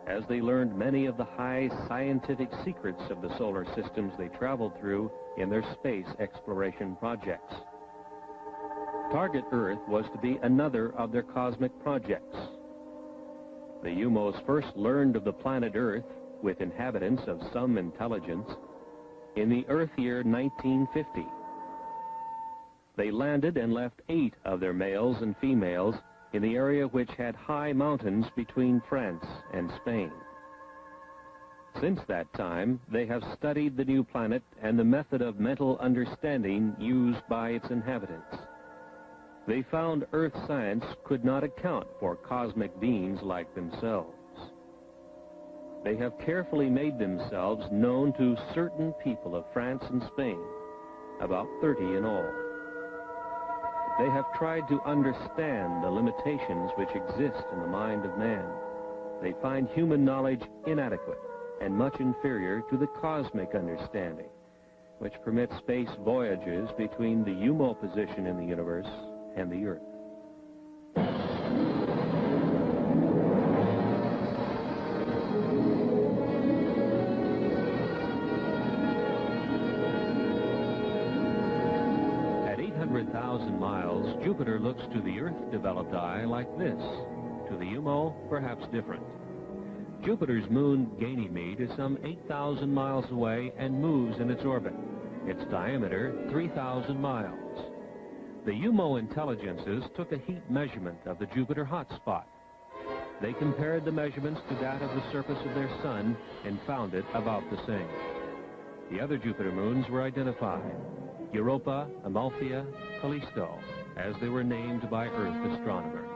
as they learned many of the high scientific secrets of the solar systems they traveled through in their space exploration projects. Target Earth was to be another of their cosmic projects. The UMOs first learned of the planet Earth, with inhabitants of some intelligence, in the Earth year 1950. They landed and left 8 of their males and females in the area which had high mountains between France and Spain. Since that time, they have studied the new planet and the method of mental understanding used by its inhabitants. They found Earth science could not account for cosmic beings like themselves. They have carefully made themselves known to certain people of France and Spain, about 30 in all. They have tried to understand the limitations which exist in the mind of man. They find human knowledge inadequate and much inferior to the cosmic understanding, which permits space voyages between the UMO position in the universe and the Earth. At 800,000 miles, Jupiter looks to the Earth-developed eye like this. To the UMO, perhaps different. Jupiter's moon, Ganymede, is some 8,000 miles away and moves in its orbit. Its diameter, 3,000 miles. The UMO intelligences took a heat measurement of the Jupiter hotspot. They compared the measurements to that of the surface of their sun and found it about the same. The other Jupiter moons were identified: Europa, Amalthea, Callisto, as they were named by Earth astronomers.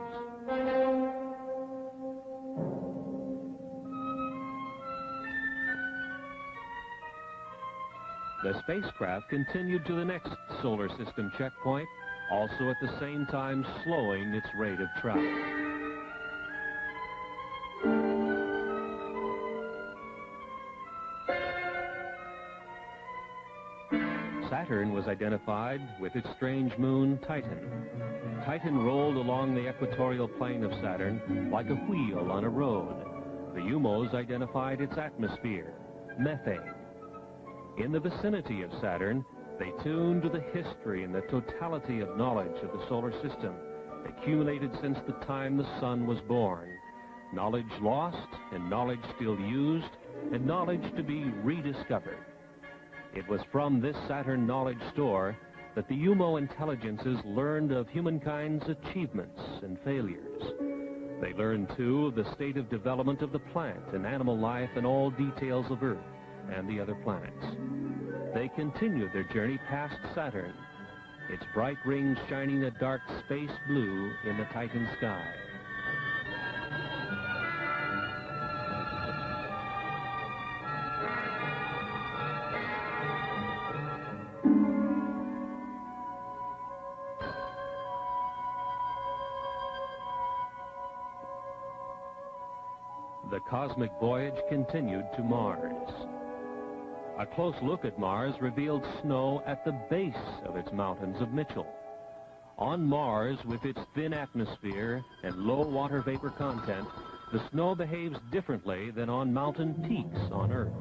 The spacecraft continued to the next solar system checkpoint, also at the same time slowing its rate of travel. Saturn was identified with its strange moon, Titan. Titan rolled along the equatorial plane of Saturn like a wheel on a road. The UMOs identified its atmosphere, methane. In the vicinity of Saturn, they tuned to the history and the totality of knowledge of the solar system, accumulated since the time the sun was born. Knowledge lost and knowledge still used, and knowledge to be rediscovered. It was from this Saturn knowledge store that the UMO intelligences learned of humankind's achievements and failures. They learned, too, of the state of development of the plant and animal life and all details of Earth and the other planets. They continued their journey past Saturn, its bright rings shining a dark space blue in the Titan sky. The cosmic voyage continued to Mars. A close look at Mars revealed snow at the base of its mountains of Mitchell. On Mars, with its thin atmosphere and low water vapor content, the snow behaves differently than on mountain peaks on Earth.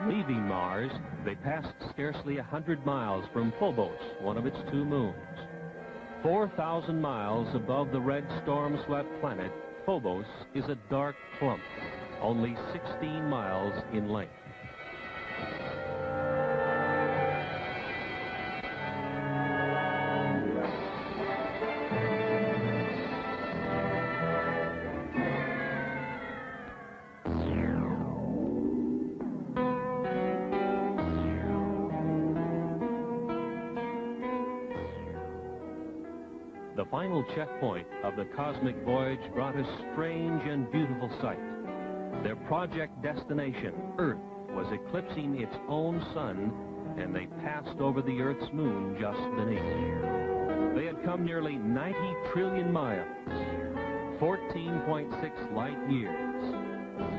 Leaving Mars, they passed scarcely 100 miles from Phobos, one of its 2 moons. 4,000 miles above the red storm-swept planet, Phobos is a dark clump, only 16 miles in length. The final checkpoint of the cosmic voyage brought a strange and beautiful sight. Their project destination, Earth, was eclipsing its own sun, and they passed over the Earth's moon just beneath. They had come nearly 90 trillion miles, 14.6 light years.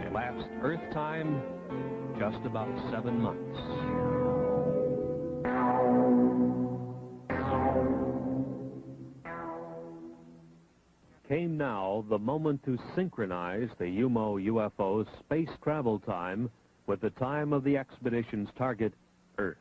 Elapsed Earth time, just about 7 months. Came now the moment to synchronize the UFO's space travel time with the time of the expedition's target, Earth.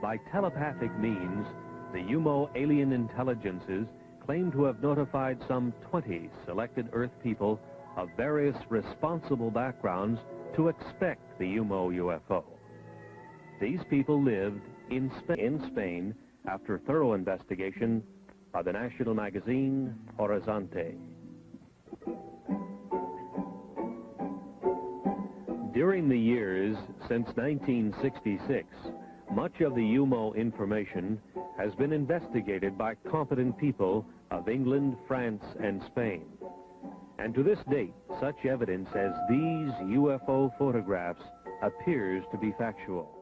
By telepathic means, the UMO alien intelligences claim to have notified some 20 selected Earth people of various responsible backgrounds to expect the UMO UFO. These people lived in Spain after thorough investigation by the national magazine Horizonte. During the years since 1966, much of the UMO information has been investigated by competent people of England, France, and Spain. And to this date, such evidence as these UFO photographs appears to be factual.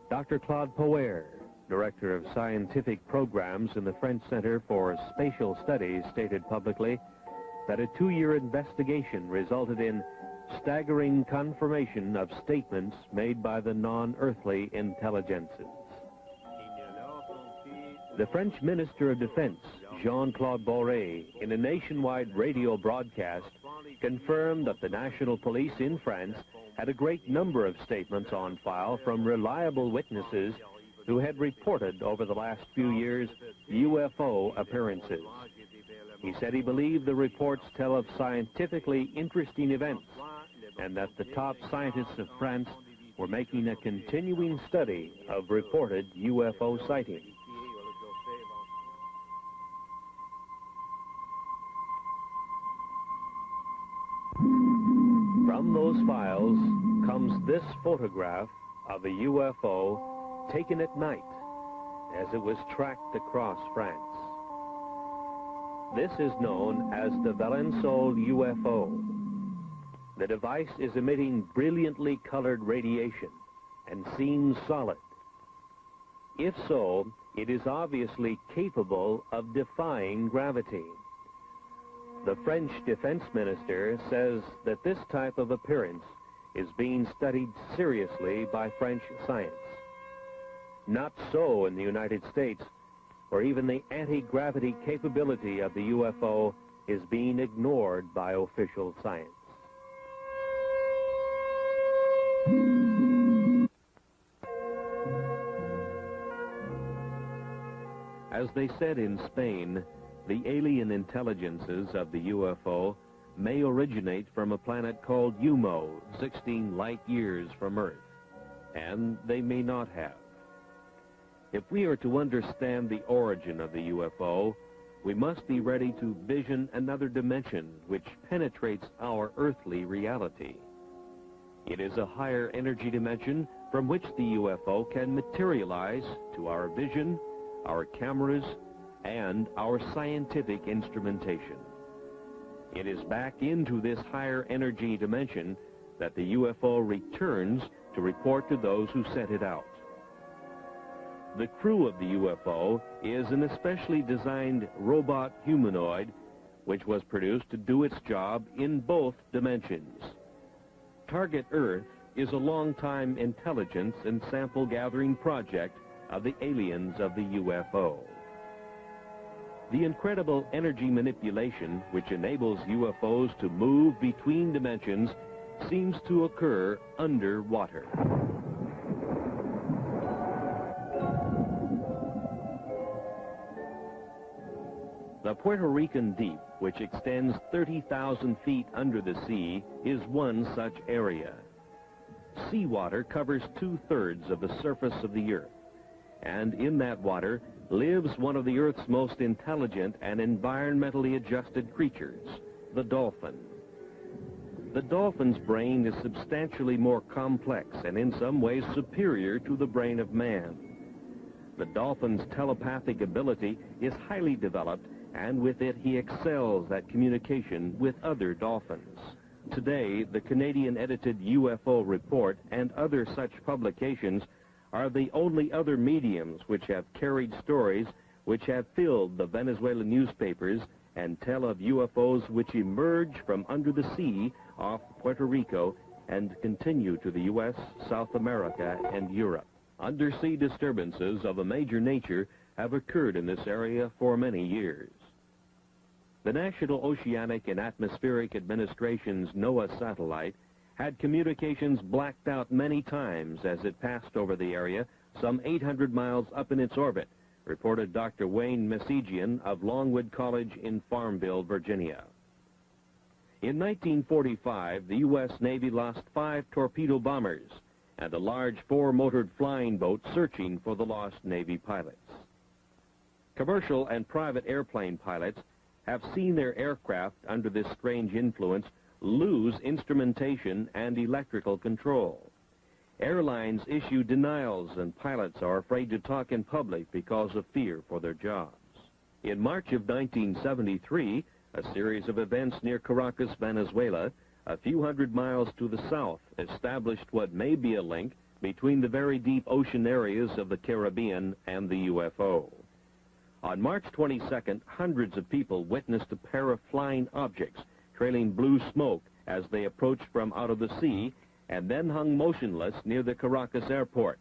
Dr. Claude Poer, Director of Scientific Programs in the French Center for Spatial Studies, stated publicly, that a 2-year investigation resulted in staggering confirmation of statements made by the non-earthly intelligences. The French Minister of Defense, Jean-Claude Boré, in a nationwide radio broadcast, confirmed that the national police in France had a great number of statements on file from reliable witnesses who had reported over the last few years UFO appearances. He said he believed the reports tell of scientifically interesting events and that the top scientists of France were making a continuing study of reported UFO sightings. From those files comes this photograph of a UFO taken at night as it was tracked across France. This is known as the Valençol UFO. The device is emitting brilliantly colored radiation and seems solid. If so, it is obviously capable of defying gravity. The French defense minister says that this type of appearance is being studied seriously by French science. Not so in the United States, where even the anti-gravity capability of the UFO is being ignored by official science. As they said in Spain, the alien intelligences of the UFO may originate from a planet called UMO, 16 light years from Earth, and they may not have. If we are to understand the origin of the UFO, we must be ready to vision another dimension which penetrates our earthly reality. It is a higher energy dimension from which the UFO can materialize to our vision, our cameras, and our scientific instrumentation. It is back into this higher energy dimension that the UFO returns to report to those who sent it out. The crew of the UFO is an especially designed robot humanoid which was produced to do its job in both dimensions. Target Earth is a long-time intelligence and sample gathering project of the aliens of the UFO. The incredible energy manipulation which enables UFOs to move between dimensions seems to occur underwater. The Puerto Rican Deep, which extends 30,000 feet under the sea, is one such area. Seawater covers 2/3 of the surface of the Earth, and in that water lives one of the Earth's most intelligent and environmentally adjusted creatures, the dolphin. The dolphin's brain is substantially more complex and in some ways superior to the brain of man. The dolphin's telepathic ability is highly developed, and with it he excels at communication with other dolphins. Today, the Canadian-edited UFO report and other such publications are the only other mediums which have carried stories which have filled the Venezuelan newspapers and tell of UFOs which emerge from under the sea off Puerto Rico and continue to the U.S., South America, and Europe. Undersea disturbances of a major nature have occurred in this area for many years. The National Oceanic and Atmospheric Administration's NOAA satellite had communications blacked out many times as it passed over the area, some 800 miles up in its orbit, reported Dr. Wayne Messigian of Longwood College in Farmville, Virginia. In 1945, the U.S. Navy lost 5 torpedo bombers and a large 4-motored flying boat searching for the lost Navy pilots. Commercial and private airplane pilots have seen their aircraft under this strange influence lose instrumentation and electrical control. Airlines issue denials and pilots are afraid to talk in public because of fear for their jobs. In March of 1973, a series of events near Caracas, Venezuela, a few hundred miles to the south, established what may be a link between the very deep ocean areas of the Caribbean and the UFO. On March 22nd, hundreds of people witnessed a pair of flying objects trailing blue smoke as they approached from out of the sea and then hung motionless near the Caracas airport.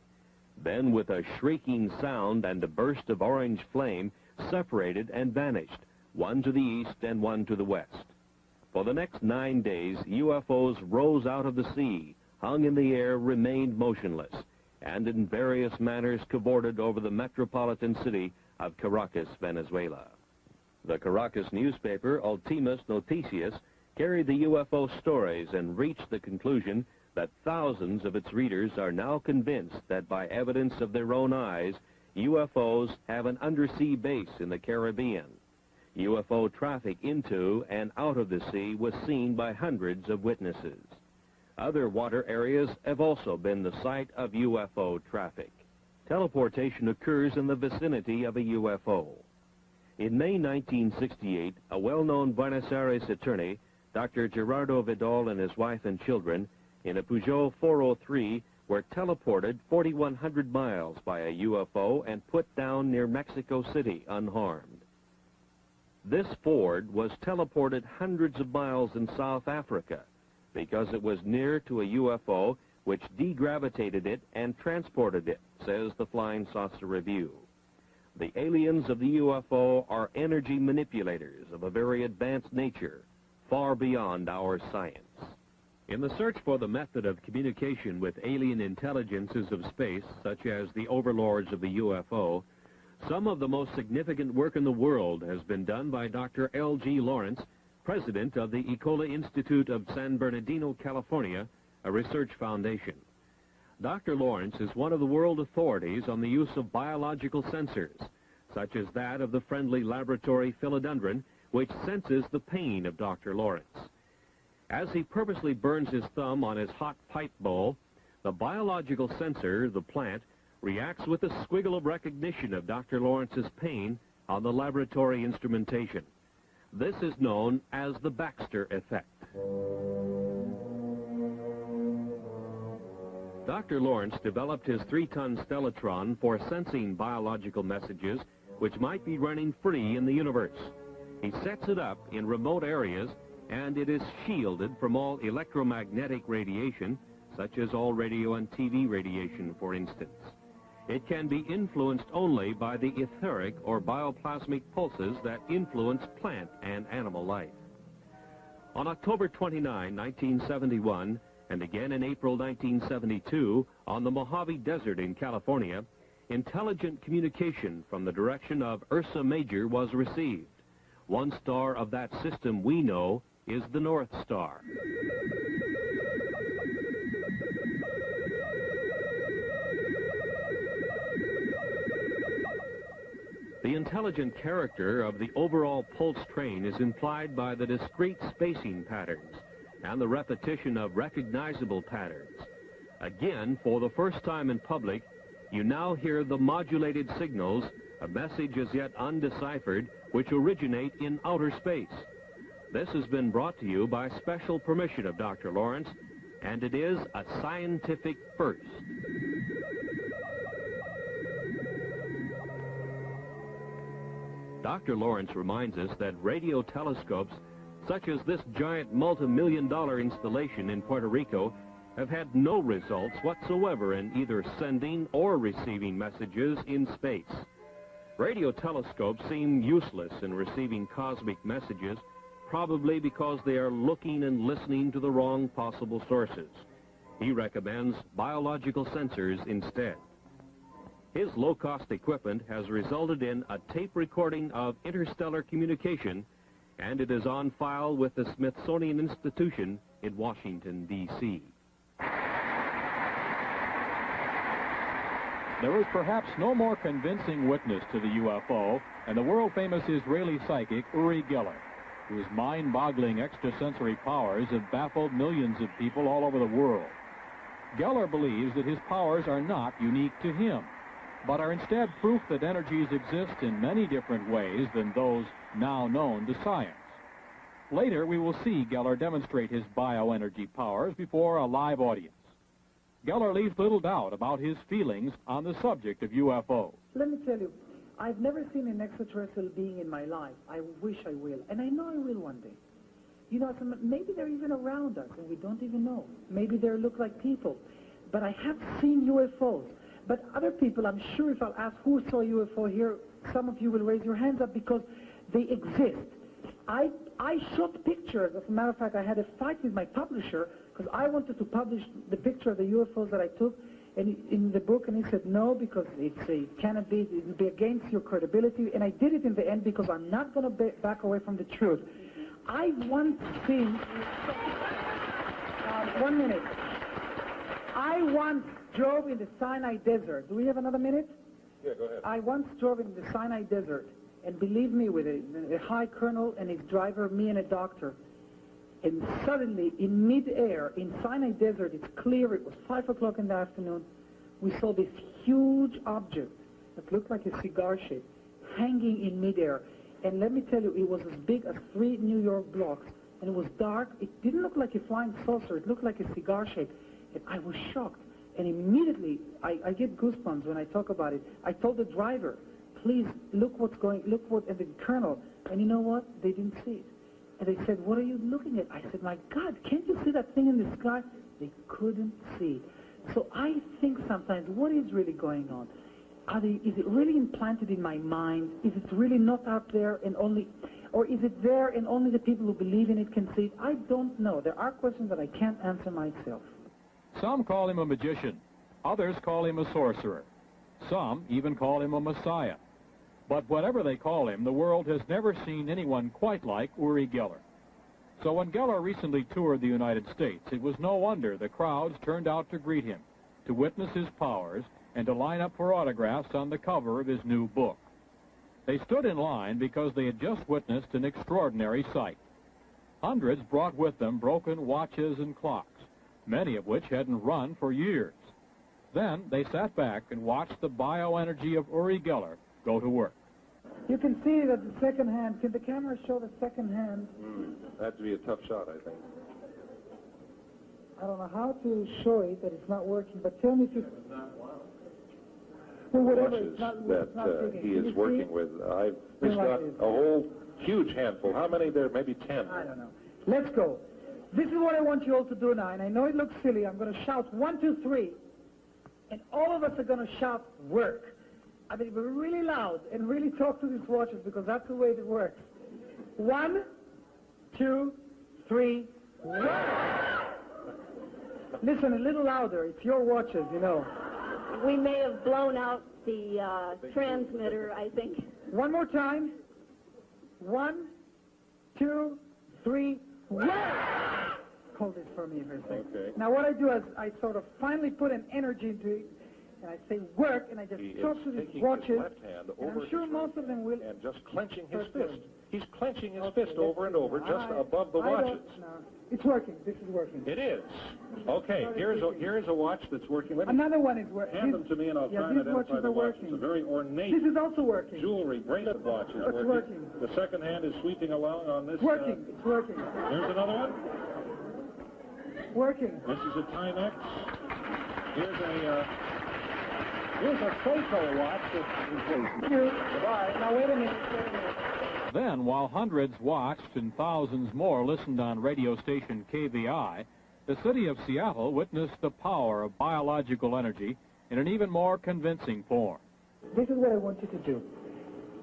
Then, with a shrieking sound and a burst of orange flame, separated and vanished, one to the east and one to the west. For the next 9 days, UFOs rose out of the sea, hung in the air, remained motionless, and in various manners cavorted over the metropolitan city of Caracas, Venezuela. The Caracas newspaper, Ultimas Noticias, carried the UFO stories and reached the conclusion that thousands of its readers are now convinced that by evidence of their own eyes, UFOs have an undersea base in the Caribbean. UFO traffic into and out of the sea was seen by hundreds of witnesses. Other water areas have also been the site of UFO traffic. Teleportation occurs in the vicinity of a UFO. In May 1968, a well-known Buenos Aires attorney, Dr. Gerardo Vidal, and his wife and children, in a Peugeot 403, were teleported 4,100 miles by a UFO and put down near Mexico City unharmed. This Ford was teleported hundreds of miles in South Africa because it was near to a UFO which degravitated it and transported it, says the Flying Saucer Review. The aliens of the UFO are energy manipulators of a very advanced nature, far beyond our science. In the search for the method of communication with alien intelligences of space, such as the Overlords of the UFO, some of the most significant work in the world has been done by Dr. L.G. Lawrence, president of the Ecola Institute of San Bernardino, California, a research foundation. Dr. Lawrence is one of the world authorities on the use of biological sensors, such as that of the friendly laboratory philodendron, which senses the pain of Dr. Lawrence. As he purposely burns his thumb on his hot pipe bowl, the biological sensor, the plant, reacts with a squiggle of recognition of Dr. Lawrence's pain on the laboratory instrumentation. This is known as the Baxter effect. Dr. Lawrence developed his 3-ton stellatron for sensing biological messages which might be running free in the universe. He sets it up in remote areas, and it is shielded from all electromagnetic radiation, such as all radio and TV radiation, for instance. It can be influenced only by the etheric or bioplasmic pulses that influence plant and animal life. On October 29, 1971, and again in April 1972, on the Mojave Desert in California, intelligent communication from the direction of Ursa Major was received. One star of that system we know is the North Star. The intelligent character of the overall pulse train is implied by the discrete spacing patterns and the repetition of recognizable patterns. Again, for the first time in public, you now hear the modulated signals, a message as yet undeciphered, which originate in outer space. This has been brought to you by special permission of Dr. Lawrence, and it is a scientific first. Dr. Lawrence reminds us that radio telescopes, such as this giant multi-million-dollar installation in Puerto Rico, have had no results whatsoever in either sending or receiving messages in space. Radio telescopes seem useless in receiving cosmic messages, probably because they are looking and listening to the wrong possible sources. He recommends biological sensors instead. His low-cost equipment has resulted in a tape recording of interstellar communication, and it is on file with the Smithsonian Institution in Washington, D.C. There is perhaps no more convincing witness to the UFO than the world-famous Israeli psychic Uri Geller, whose mind-boggling extrasensory powers have baffled millions of people all over the world. Geller believes that his powers are not unique to him, but are instead proof that energies exist in many different ways than those now known to science. Later, we will see Geller demonstrate his bioenergy powers before a live audience. Geller leaves little doubt about his feelings on the subject of UFOs. Let me tell you, I've never seen an extraterrestrial being in my life. I wish I will, and I know I will one day. You know, so maybe they're even around us, and we don't even know. Maybe they look like people. But I have seen UFOs. But other people, I'm sure if I'll ask who saw a UFO here, some of you will raise your hands up because they exist. I shot pictures. As a matter of fact, I had a fight with my publisher because I wanted to publish the picture of the UFOs that I took in the book, and he said no because it cannot be, it will be against your credibility. And I did it in the end because I'm not going to back away from the truth. I once seen, 1 minute. I once drove in the Sinai Desert. Do we have another minute? Yeah, go ahead. I once drove in the Sinai Desert, and believe me, with a high colonel and his driver, me and a doctor, and suddenly, in mid-air, in Sinai Desert, it's clear, it was 5 o'clock in the afternoon, we saw this huge object that looked like a cigar shape hanging in mid-air. And let me tell you, it was as big as 3 New York blocks, and it was dark. It didn't look like a flying saucer. It looked like a cigar shape. And I was shocked. And immediately, I get goosebumps when I talk about it. I told the driver, please, look what, and the colonel. And you know what? They didn't see it. And they said, what are you looking at? I said, my God, can't you see that thing in the sky? They couldn't see it. So I think sometimes, what is really going on? Is it really implanted in my mind? Is it really not out there and only, or is it there and only the people who believe in it can see it? I don't know. There are questions that I can't answer myself. Some call him a magician. Others call him a sorcerer. Some even call him a messiah. But whatever they call him, the world has never seen anyone quite like Uri Geller. So when Geller recently toured the United States, it was no wonder the crowds turned out to greet him, to witness his powers, and to line up for autographs on the cover of his new book. They stood in line because they had just witnessed an extraordinary sight. Hundreds brought with them broken watches and clocks, many of which hadn't run for years. Then they sat back and watched the bioenergy of Uri Geller go to work. You can see that the second hand, can the camera show the second hand? That'd be a tough shot, I think. I don't know how to show it, that it's not working, but tell me if you... Well, whatever, Watches it's not, that he is working with. He's got a whole huge handful. How many there? Maybe 10. I don't know. Let's go. This is what I want you all to do now, and I know it looks silly. I'm going to shout 1, 2, 3, and all of us are going to shout work. I mean, we're really loud and really talk to these watches because that's the way it works. 1, 2, 3, work! Listen, a little louder. It's your watches, you know. We may have blown out the transmitter, I think. One more time. 1, 2, 3, work! Hold this for me for a second. Okay. Now what I do is I sort of finally put an energy into it, and I say work, and I just talk to these watches. His left hand over and I'm sure most of them will. And just clenching his fist. He's clenching his fist over and over, just above the watches. It's working. This is working. It is. Okay, here's a watch that's working. Another one is working. Hand them to me, and I'll try and identify the watch. It's a very ornate. This is also working. Jewelry bracelet watch is working. It's working. The second hand is sweeping along on this. It's working. It's working. Here's another one. Working. This is a Timex. Here's a Seiko watch that is working. Thank you. Goodbye. Now wait a minute. Then, while hundreds watched and thousands more listened on radio station KVI, the city of Seattle witnessed the power of biological energy in an even more convincing form. This is what I want you to do.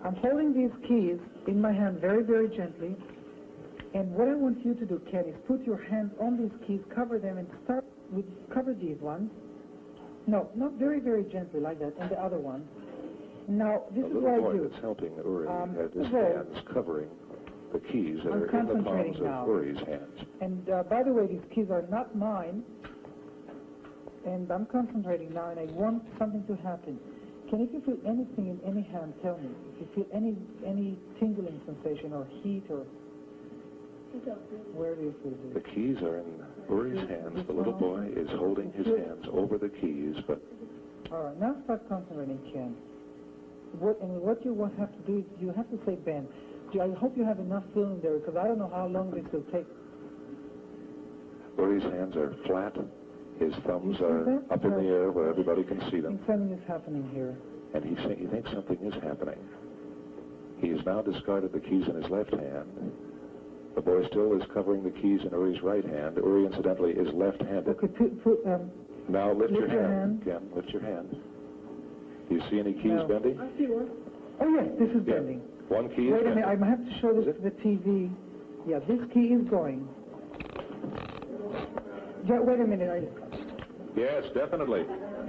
I'm holding these keys in my hand very, very gently. And what I want you to do, Ken, is put your hands on these keys, cover them, and start with, cover these ones. No, not very, very gently like that, and the other one. Now, this is what I do. The little boy that's helping Uri had his hands covering the keys that are in the palms of Uri's hands. And by the way, these keys are not mine. And I'm concentrating now, and I want something to happen. Can if you feel anything in any hand, tell me. If you feel any tingling sensation or heat or... Where do you feel it? The keys are in Uri's hands. The little boy is holding his hands over the keys, but... All right, now start concentrating, Ken. What you will have to do is you have to say, Ben, I hope you have enough feeling there, because I don't know how long this will take. Uri's hands are flat. His thumbs are up in the air where everybody can see them. Something is happening here. and he thinks something is happening. He has now discarded the keys in his left hand. The boy still is covering the keys in Uri's right hand. Uri, incidentally, is left-handed. Okay, now lift your hand. Ken, lift your hand. Do you see any keys bending? I see one. Oh, yes, this is bending. One key is Wait a bending. minute, I have to show this to the TV. Yeah, this key is going. Wait a minute. Yes, definitely.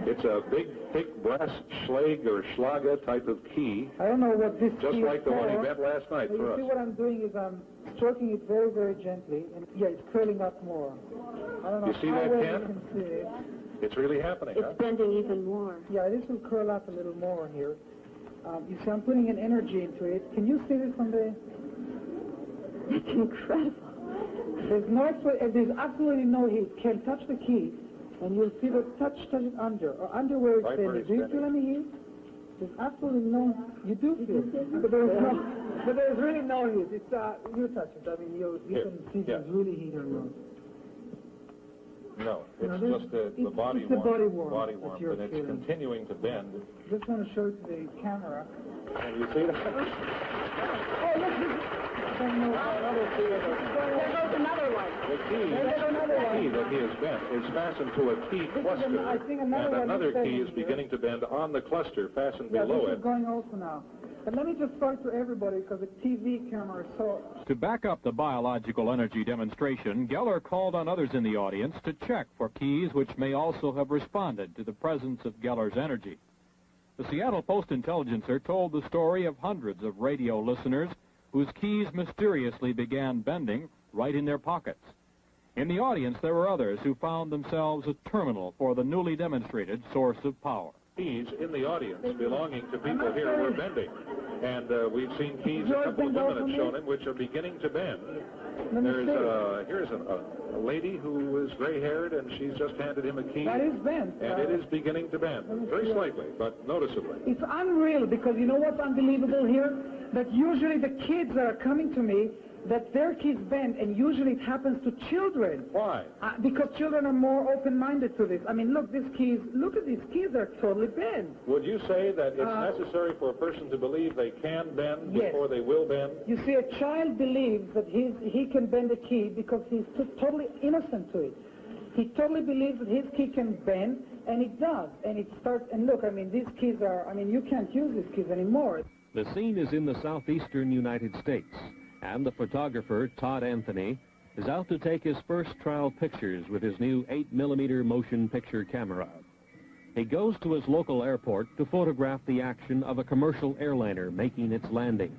It's a big, thick brass Schlag or Schlager type of key. I don't know what this just key like is the one he for. bent last night You for us. see what I'm doing is I'm stroking it very, very gently, and yeah, it's curling up more. I don't know You see how that, well Ken? you can see it. It's really happening, It's bending even more. Yeah, this will curl up a little more here. You see, I'm putting an energy into it. Can you see this from the... It's incredible. There's absolutely no heat. Ken, touch the key, and you'll see the touch it under, or under where it's bending. Do you feel any heat? There's absolutely no... You do feel it. But there's really no heat. It's, you touch it. I mean, you can see if there's really heat or not. No, it's just the body warmth, and it's continuing to bend. Just want to show it to the camera. And you see that? Oh, look, There goes another one. The key that he has bent is fastened to a key cluster, and another key is beginning to bend on the cluster fastened below this it. is going also now. But let me just start to everybody because the TV camera is so... To back up the biological energy demonstration, Geller called on others in the audience to check for keys which may also have responded to the presence of Geller's energy. The Seattle Post-Intelligencer told the story of hundreds of radio listeners whose keys mysteriously began bending right in their pockets. In the audience, there were others who found themselves a terminal for the newly demonstrated source of power. Keys in the audience belonging to people here were bending. And we've seen keys a couple of women have shown him which are beginning to bend. Here's a lady who is gray-haired, and she's just handed him a key. That is bent. And it is beginning to bend. Very slightly, but noticeably. It's unreal because you know what's unbelievable here? That usually the kids that are coming to me, that their keys bend, and usually it happens to children. Why? Because children are more open-minded to this. I mean, look, these keys, look at these keys, they're totally bent. Would you say that it's necessary for a person to believe they can bend before they will bend? You see, a child believes that he can bend a key because he's totally innocent to it. He totally believes that his key can bend, and it does. And it starts, and look, I mean, these keys are, I mean, you can't use these keys anymore. The scene is in the southeastern United States, and the photographer, Todd Anthony, is out to take his first trial pictures with his new 8mm motion picture camera. He goes to his local airport to photograph the action of a commercial airliner making its landing.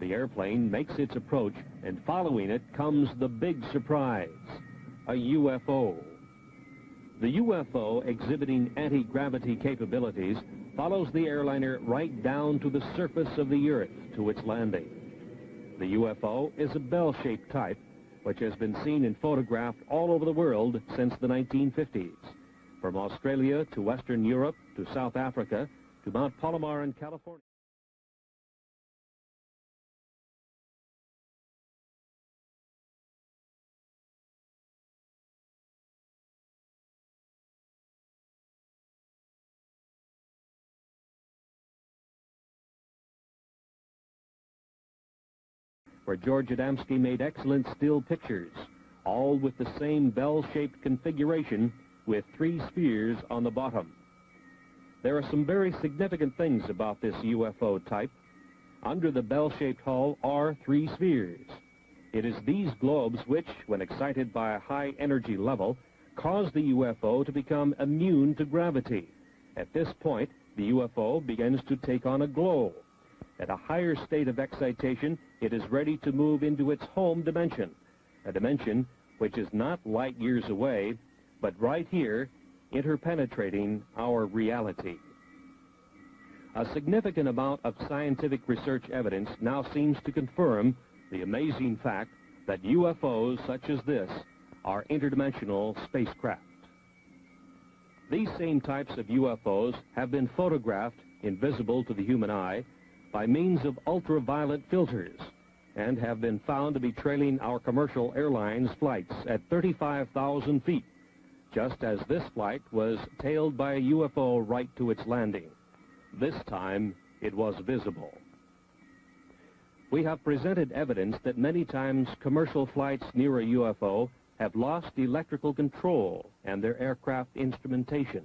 The airplane makes its approach, and following it comes the big surprise, a UFO. The UFO, exhibiting anti-gravity capabilities, follows the airliner right down to the surface of the Earth to its landing. The UFO is a bell-shaped type, which has been seen and photographed all over the world since the 1950s, from Australia to Western Europe to South Africa to Mount Palomar in California. Where George Adamski made excellent still pictures, all with the same bell-shaped configuration with 3 spheres on the bottom. There are some very significant things about this UFO type. Under the bell-shaped hull are 3 spheres. It is these globes which, when excited by a high energy level, cause the UFO to become immune to gravity. At this point, the UFO begins to take on a glow. At a higher state of excitation, it is ready to move into its home dimension, a dimension which is not light years away, but right here, interpenetrating our reality. A significant amount of scientific research evidence now seems to confirm the amazing fact that UFOs such as this are interdimensional spacecraft. These same types of UFOs have been photographed, invisible to the human eye, by means of ultraviolet filters, and have been found to be trailing our commercial airlines' flights at 35,000 feet, just as this flight was tailed by a UFO right to its landing. This time, it was visible. We have presented evidence that many times commercial flights near a UFO have lost electrical control and their aircraft instrumentation.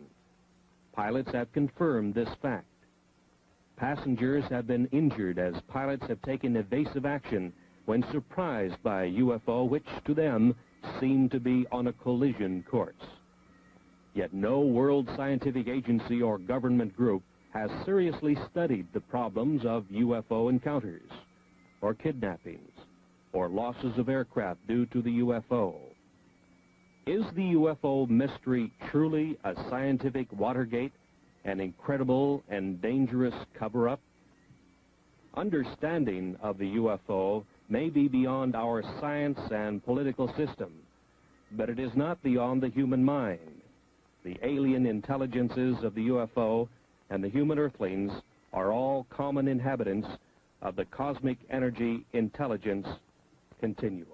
Pilots have confirmed this fact. Passengers have been injured as pilots have taken evasive action when surprised by a UFO which, to them, seemed to be on a collision course. Yet no world scientific agency or government group has seriously studied the problems of UFO encounters, or kidnappings, or losses of aircraft due to the UFO. Is the UFO mystery truly a scientific Watergate, an incredible and dangerous cover-up? Understanding of the UFO may be beyond our science and political system, but it is not beyond the human mind. The alien intelligences of the UFO and the human earthlings are all common inhabitants of the cosmic energy intelligence continuum.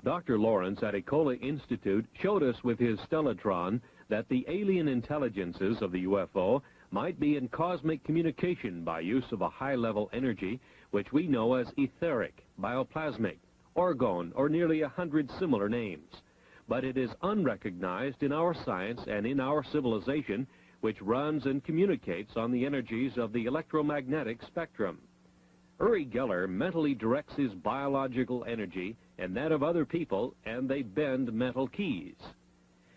Dr. Lawrence at Ecola Institute showed us with his stellatron that the alien intelligences of the UFO might be in cosmic communication by use of a high-level energy which we know as etheric, bioplasmic, orgone, or nearly 100 similar names. But it is unrecognized in our science and in our civilization, which runs and communicates on the energies of the electromagnetic spectrum. Uri Geller mentally directs his biological energy and that of other people, and they bend metal keys.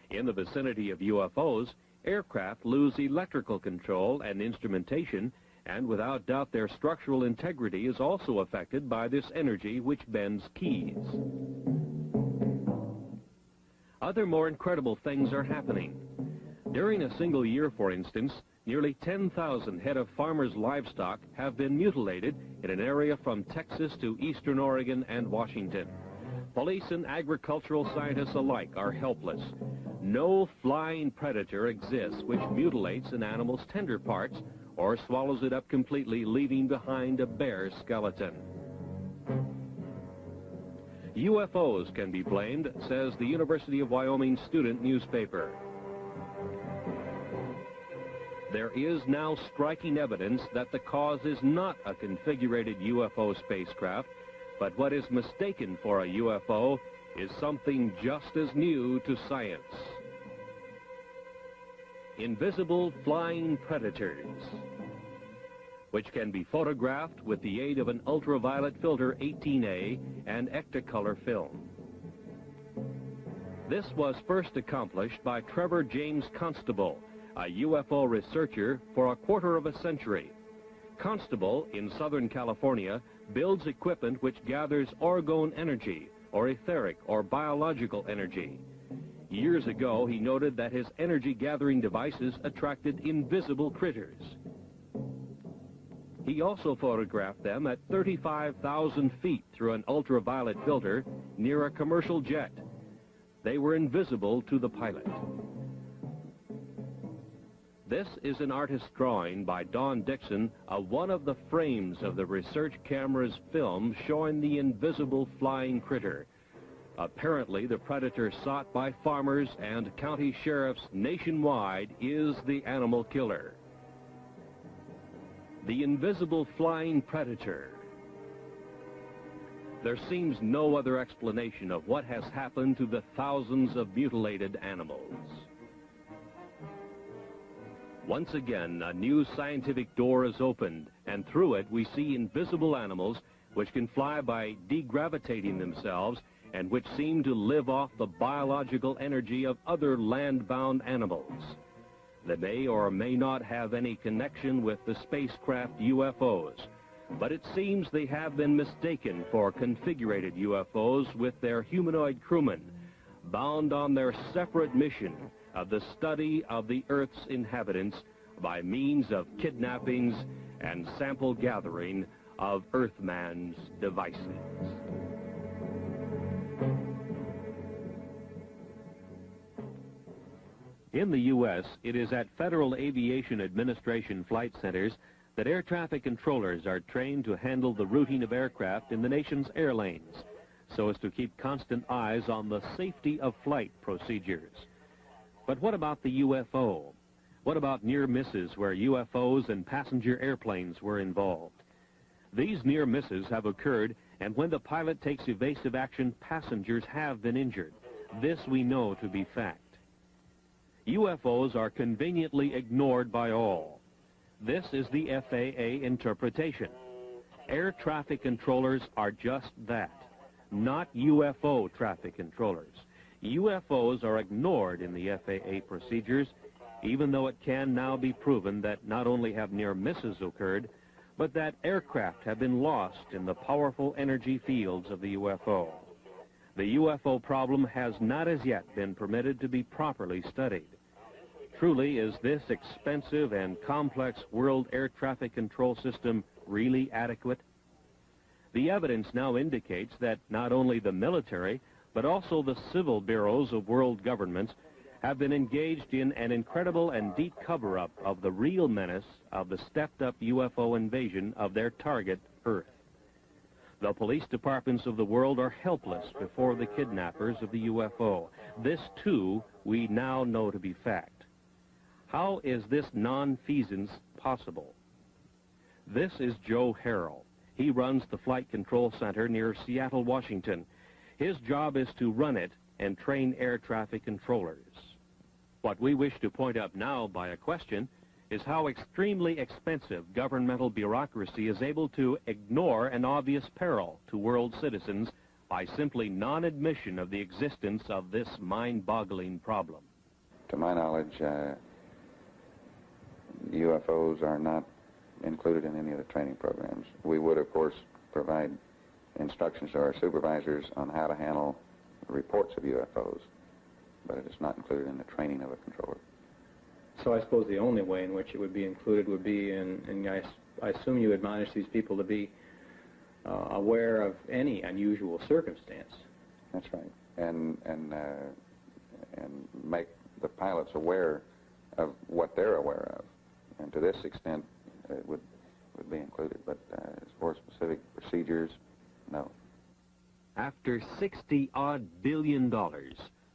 In the vicinity of UFOs, aircraft lose electrical control and instrumentation, and without doubt their structural integrity is also affected by this energy which bends keys. Other more incredible things are happening. During a single year, for instance, nearly 10,000 head of farmers' livestock have been mutilated in an area from Texas to eastern Oregon and Washington. Police and agricultural scientists alike are helpless. No flying predator exists which mutilates an animal's tender parts or swallows it up completely, leaving behind a bare skeleton. UFOs can be blamed, says the University of Wyoming student newspaper. There is now striking evidence that the cause is not a configurated UFO spacecraft, but what is mistaken for a UFO is something just as new to science. Invisible flying predators, which can be photographed with the aid of an ultraviolet filter 18A and Ectacolor film. This was first accomplished by Trevor James Constable, a UFO researcher for a quarter of a century. Constable, in Southern California, builds equipment which gathers orgone energy, or etheric, or biological energy. Years ago, he noted that his energy-gathering devices attracted invisible critters. He also photographed them at 35,000 feet through an ultraviolet filter near a commercial jet. They were invisible to the pilot. This is an artist's drawing by Don Dixon of one of the frames of the research camera's film showing the invisible flying critter. Apparently, the predator sought by farmers and county sheriffs nationwide is the animal killer. The invisible flying predator. There seems no other explanation of what has happened to the thousands of mutilated animals. Once again, a new scientific door is opened, and through it we see invisible animals which can fly by degravitating themselves and which seem to live off the biological energy of other land-bound animals. They may or may not have any connection with the spacecraft UFOs, but it seems they have been mistaken for configurated UFOs with their humanoid crewmen, bound on their separate mission of the study of the Earth's inhabitants by means of kidnappings and sample gathering of Earthman's devices. In the U.S., it is at Federal Aviation Administration flight centers that air traffic controllers are trained to handle the routing of aircraft in the nation's air lanes, so as to keep constant eyes on the safety of flight procedures. But what about the UFO? What about near misses where UFOs and passenger airplanes were involved? These near misses have occurred, and when the pilot takes evasive action, passengers have been injured. This we know to be fact. UFOs are conveniently ignored by all. This is the FAA interpretation. Air traffic controllers are just that, not UFO traffic controllers. UFOs are ignored in the FAA procedures, even though it can now be proven that not only have near misses occurred, but that aircraft have been lost in the powerful energy fields of the UFO. The UFO problem has not as yet been permitted to be properly studied. Truly, is this expensive and complex world air traffic control system really adequate? The evidence now indicates that not only the military, but also the civil bureaus of world governments have been engaged in an incredible and deep cover-up of the real menace of the stepped-up UFO invasion of their target, Earth. The police departments of the world are helpless before the kidnappers of the UFO. This, too, we now know to be fact. How is this nonfeasance possible? This is Joe Harrell. He runs the Flight Control Center near Seattle, Washington. His job is to run it and train air traffic controllers. What we wish to point out now by a question is how extremely expensive governmental bureaucracy is able to ignore an obvious peril to world citizens by simply non-admission of the existence of this mind-boggling problem. To my knowledge, UFOs are not included in any of the training programs. We would, of course, provide instructions to our supervisors on how to handle reports of UFOs, but it is not included in the training of a controller. So I suppose the only way in which it would be included would be I assume you admonish these people to be aware of any unusual circumstance. That's right, and make the pilots aware of what they're aware of, and to this extent it would be included. But as for specific procedures, no. After $60-odd billion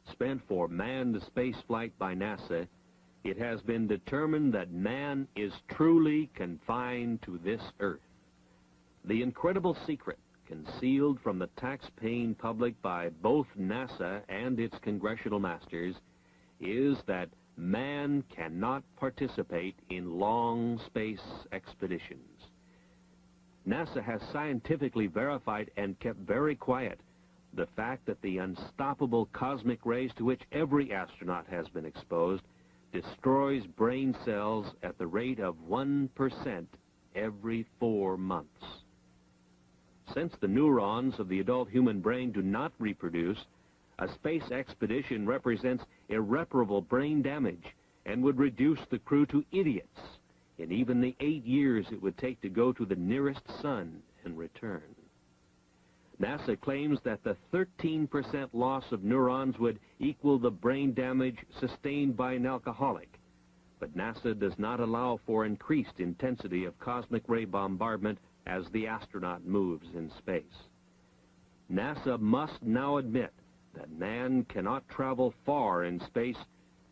spent for manned spaceflight by NASA, it has been determined that man is truly confined to this Earth. The incredible secret, concealed from the tax-paying public by both NASA and its congressional masters, is that man cannot participate in long space expeditions. NASA has scientifically verified and kept very quiet the fact that the unstoppable cosmic rays to which every astronaut has been exposed destroys brain cells at the rate of 1% every 4 months. Since the neurons of the adult human brain do not reproduce, a space expedition represents irreparable brain damage and would reduce the crew to idiots in even the 8 years it would take to go to the nearest sun and return. NASA claims that the 13% loss of neurons would equal the brain damage sustained by an alcoholic, but NASA does not allow for increased intensity of cosmic ray bombardment as the astronaut moves in space. NASA must now admit that man cannot travel far in space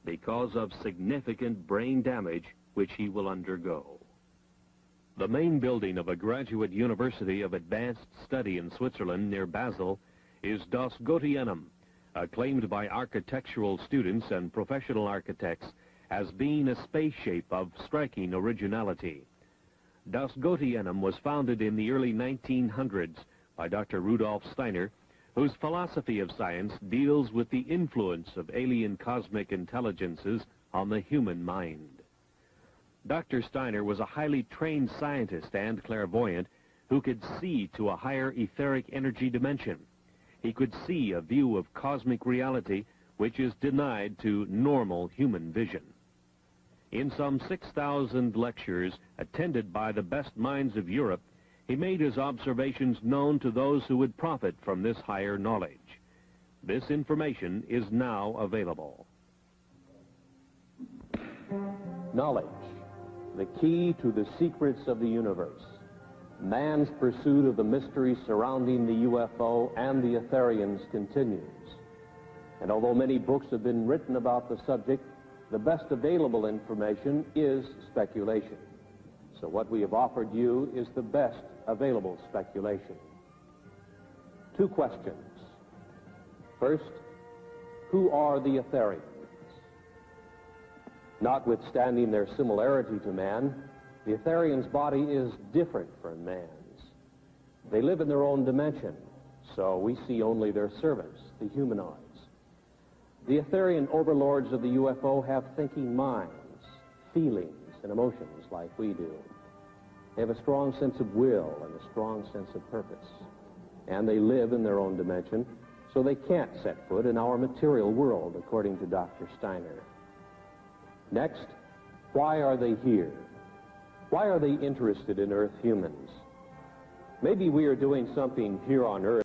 because of significant brain damage which he will undergo. The main building of a graduate university of advanced study in Switzerland near Basel is Das Goetheanum, acclaimed by architectural students and professional architects as being a space shape of striking originality. Das Goetheanum was founded in the early 1900s by Dr. Rudolf Steiner, whose philosophy of science deals with the influence of alien cosmic intelligences on the human mind. Dr. Steiner was a highly trained scientist and clairvoyant who could see to a higher etheric energy dimension. He could see a view of cosmic reality which is denied to normal human vision. In some 6,000 lectures attended by the best minds of Europe, he made his observations known to those who would profit from this higher knowledge. This information is now available. Knowledge, the key to the secrets of the universe. Man's pursuit of the mystery surrounding the UFO and the Etherians continues. And although many books have been written about the subject, the best available information is speculation. So what we have offered you is the best available speculation. 2 questions. First, who are the Etherians? Notwithstanding their similarity to man, the Etherians' body is different from man's. They live in their own dimension, so we see only their servants, the humanoids. The Etherian overlords of the UFO have thinking minds, feelings, and emotions like we do. They have a strong sense of will and a strong sense of purpose. And they live in their own dimension, so they can't set foot in our material world, according to Dr. Steiner. Next, why are they here? Why are they interested in Earth humans? Maybe we are doing something here on Earth